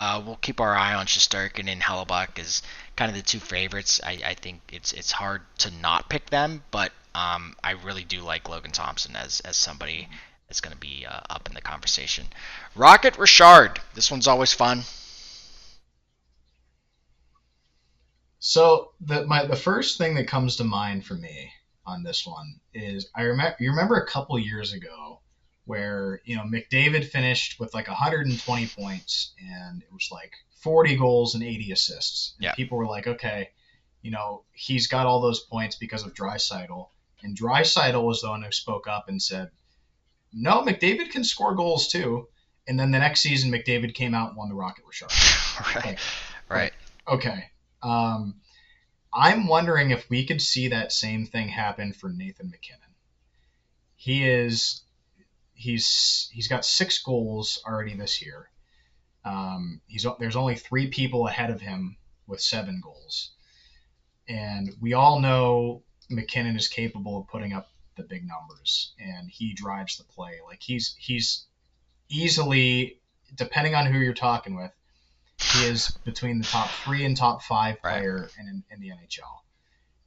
we'll keep our eye on Shesterkin and Hellebuck as kind of the 2 favorites. I think it's hard to not pick them, but I really do like Logan Thompson as somebody that's going to be up in the conversation. Rocket Richard. This one's always fun. So the first thing that comes to mind for me on this one is you remember a couple years ago where McDavid finished with like 120 points and it was like 40 goals and 80 assists. And people were like, okay, he's got all those points because of Draisaitl. And Draisaitl was the one who spoke up and said, no, McDavid can score goals too. And then the next season, McDavid came out and won the Rocket Richard. Right. Okay. I'm wondering if we could see that same thing happen for Nathan MacKinnon. He's got 6 goals already this year. There's only 3 people ahead of him with 7 goals. And we all know McKinnon is capable of putting up the big numbers, and he drives the play. Like he's easily, depending on who you're talking with, he is between the top 3 and top 5 Right. player in the NHL.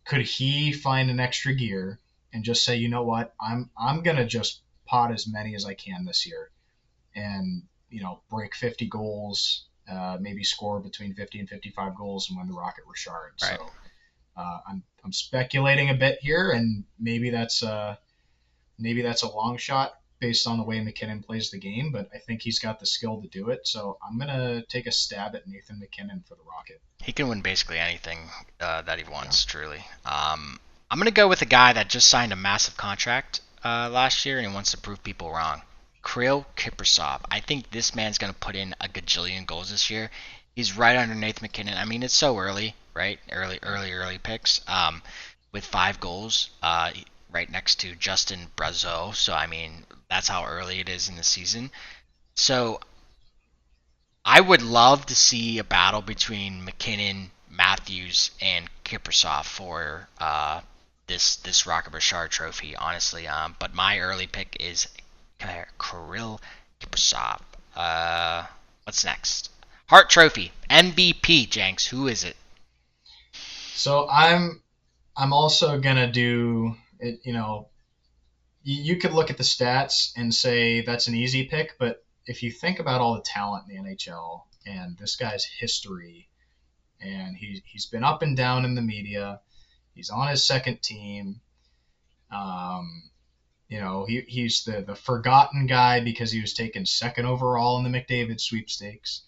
Could he find an extra gear and just say, you know what, I'm gonna just pot as many as I can this year, and break 50 goals, maybe score between 50 and 55 goals, and win the Rocket Richard. Right. So I'm speculating a bit here, and maybe that's a long shot based on the way McKinnon plays the game, but I think he's got the skill to do it. So I'm gonna take a stab at Nathan McKinnon for the Rocket. He can win basically anything that he wants, truly. I'm going to go with a guy that just signed a massive contract last year and he wants to prove people wrong. Kirill Kaprizov. I think this man's going to put in a gajillion goals this year. He's right underneath McKinnon. I mean, it's so early, right? Early picks. With 5 goals, right next to Justin Brazeau. So, I mean, that's how early it is in the season. So, I would love to see a battle between McKinnon, Matthews, and Kaprizov for this Rocket Richard trophy, honestly. But my early pick is Kirill Kaprizov. What's next? Hart Trophy, MVP, Jenks. Who is it? So I'm also gonna do it. You could look at the stats and say that's an easy pick, but if you think about all the talent in the NHL and this guy's history, and he's been up and down in the media, he's on his second team. He's the forgotten guy because he was taken second overall in the McDavid sweepstakes.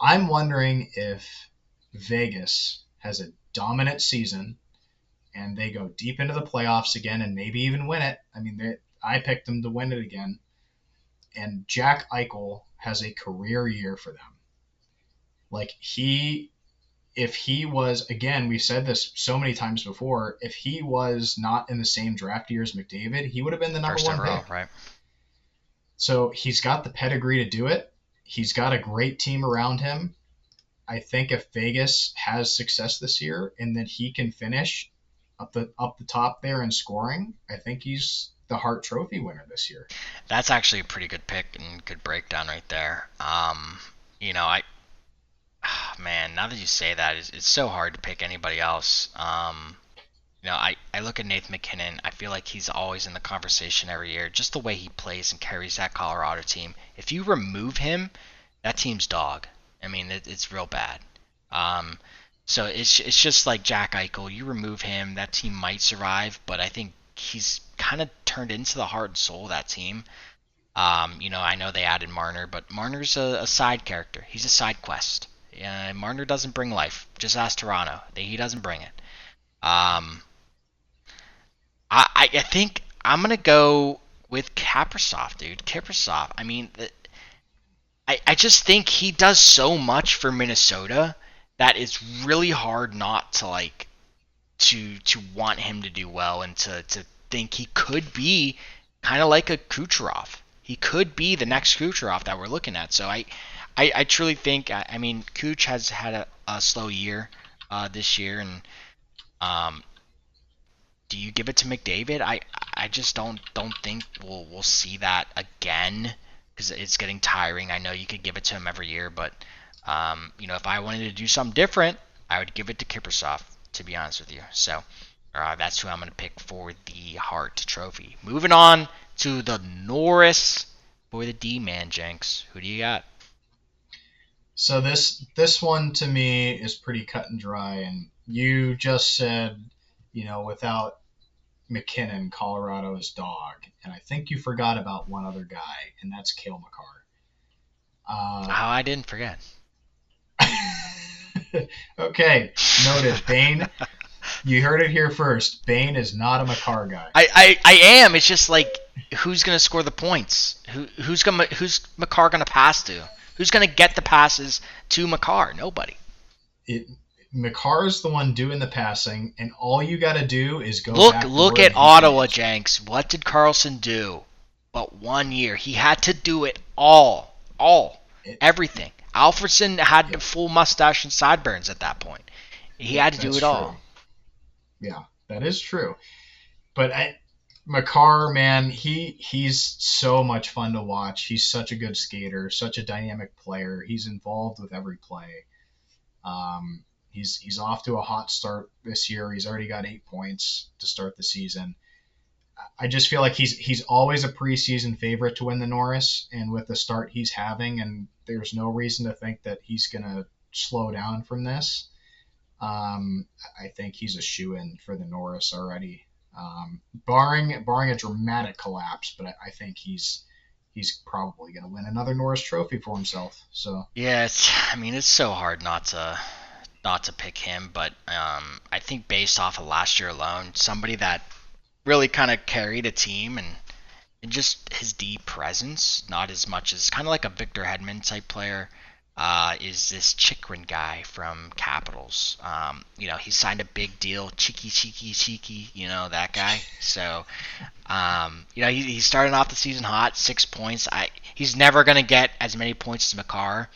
I'm wondering if Vegas has a dominant season and they go deep into the playoffs again and maybe even win it. I mean, I picked them to win it again. And Jack Eichel has a career year for them. Like if he was, again, we said this so many times before, if he was not in the same draft year as McDavid, he would have been the number First one overall, pick. right? So he's got the pedigree to do it. He's got a great team around him. I think if Vegas has success this year and that he can finish up the top there in scoring, I think he's the Hart Trophy winner this year. That's actually a pretty good pick and good breakdown right there. Man, now that you say that, it's so hard to pick anybody else. I look at Nathan McKinnon. I feel like he's always in the conversation every year. Just the way he plays and carries that Colorado team. If you remove him, that team's dog. I mean, it's real bad. So it's just like Jack Eichel. You remove him, that team might survive, but I think he's kind of turned into the heart and soul of that team. I know they added Marner, but Marner's a side character. He's a side quest. Marner doesn't bring life. Just ask Toronto. He doesn't bring it. I think I'm gonna go with Kaprizov, dude. Kaprizov. I mean, I just think he does so much for Minnesota that it's really hard not to to want him to do well and to think he could be kind of like a Kucherov. He could be the next Kucherov that we're looking at. So I truly think, I mean, Kuch has had a slow year this year, and do you give it to McDavid? I just don't think we'll see that again because it's getting tiring. I know you could give it to him every year, but if I wanted to do something different, I would give it to Kaprizov, to be honest with you. So that's who I'm going to pick for the Hart Trophy. Moving on to the Norris for the D-Man, Jenks. Who do you got? So this one to me is pretty cut and dry, and you just said, without McKinnon, Colorado is dog, and I think you forgot about one other guy, and that's Cale Makar. I didn't forget. Okay, noted. Bane, you heard it here first. Bane is not a Makar guy. I am. It's just like, who's gonna score the points? Who's Makar gonna pass to? Who's gonna get the passes to Makar? Nobody. Makar is the one doing the passing, and all you got to do is go Look at Ottawa, Jenks. What did Carlson do? But 1 year, he had to do it all, everything. Alfredson had the Yep. full mustache and sideburns at that point. He Yep. had to do That's it all. true. Yeah, that is true. But Makar, man, he's so much fun to watch. He's such a good skater, such a dynamic player. He's involved with every play. He's off to a hot start this year. He's already got 8 points to start the season. I just feel like he's always a preseason favorite to win the Norris, and with the start he's having, and there's no reason to think that he's gonna slow down from this. I think he's a shoe in for the Norris already, barring a dramatic collapse. But I think he's probably going to win another Norris Trophy for himself. So Yeah, I mean, it's so hard not to pick him, but I think based off of last year alone, somebody that really kind of carried a team and just his deep presence, not as much as kind of like a Victor Hedman type player, is this Chikrin guy from Capitals. He signed a big deal, cheeky, that guy. So, he started off the season hot, 6 points. He's never going to get as many points as Makar,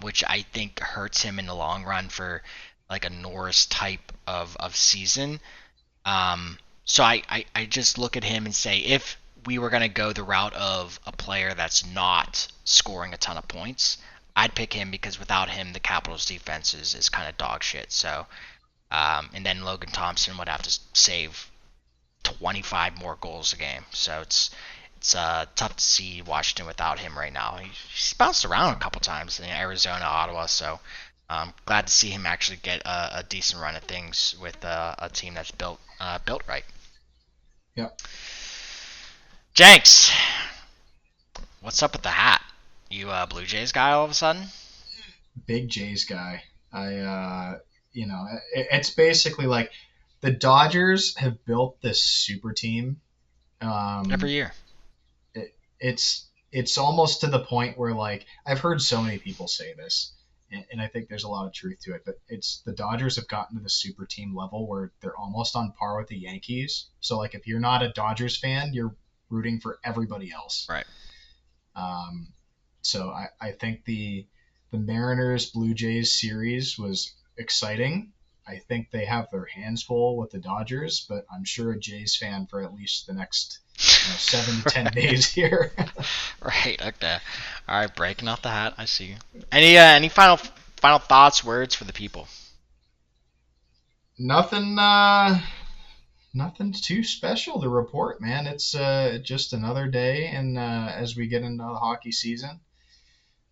which I think hurts him in the long run for like a Norris type of season. So I just look at him and say, if we were going to go the route of a player that's not scoring a ton of points, I'd pick him because without him, the Capitals defense is kind of dog shit. So, and then Logan Thompson would have to save 25 more goals a game. So it's tough to see Washington without him right now. He's bounced around a couple times in Arizona, Ottawa. So glad to see him actually get a decent run at things with a team that's built right. yeah, Jenks, what's up with the hat? You a Blue Jays guy all of a sudden? big Jays guy. It's basically like the Dodgers have built this super team. Every Um, year. it's almost to the point where, like, I've heard so many people say this, and I think there's a lot of truth to it, but it's the Dodgers have gotten to the super team level where they're almost on par with the Yankees. So like if you're not a Dodgers fan, you're rooting for everybody else. Right. Um, so I think the Mariners Blue Jays series was exciting. I think they have their hands full with the Dodgers, but I'm sure a Jays fan for at least the next 7 to 10 right. days here. Right. Okay. All right. Breaking off the hat. I see. Any final thoughts, words for the people? Nothing. Nothing too special to report, man. It's just another day, and as we get into the hockey season,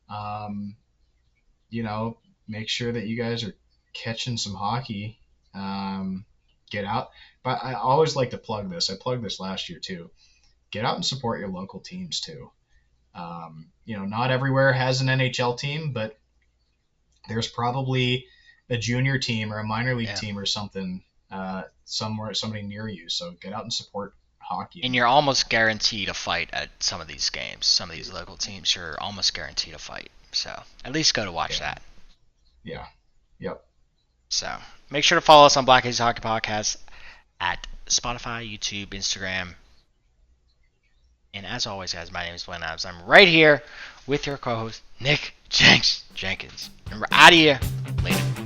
um, you know, make sure that you guys are catching some hockey. Um, get out. But I always like to plug this. I plugged this last year too. Get out and support your local teams too. Not everywhere has an NHL team, but there's probably a junior team or a minor league Yeah. team or something somewhere, somebody near you. So get out and support hockey. And you're almost guaranteed a fight at some of these games. Some of these local teams, you're almost guaranteed a fight. So at least go to watch Yeah. that. Yeah. Yep. So make sure to follow us on Black Aces Hockey Podcast at Spotify, YouTube, Instagram. And as always, guys, my name is Glenn Adams. I'm right here with your co-host, Nick Jenkins. And we're out of here. Later.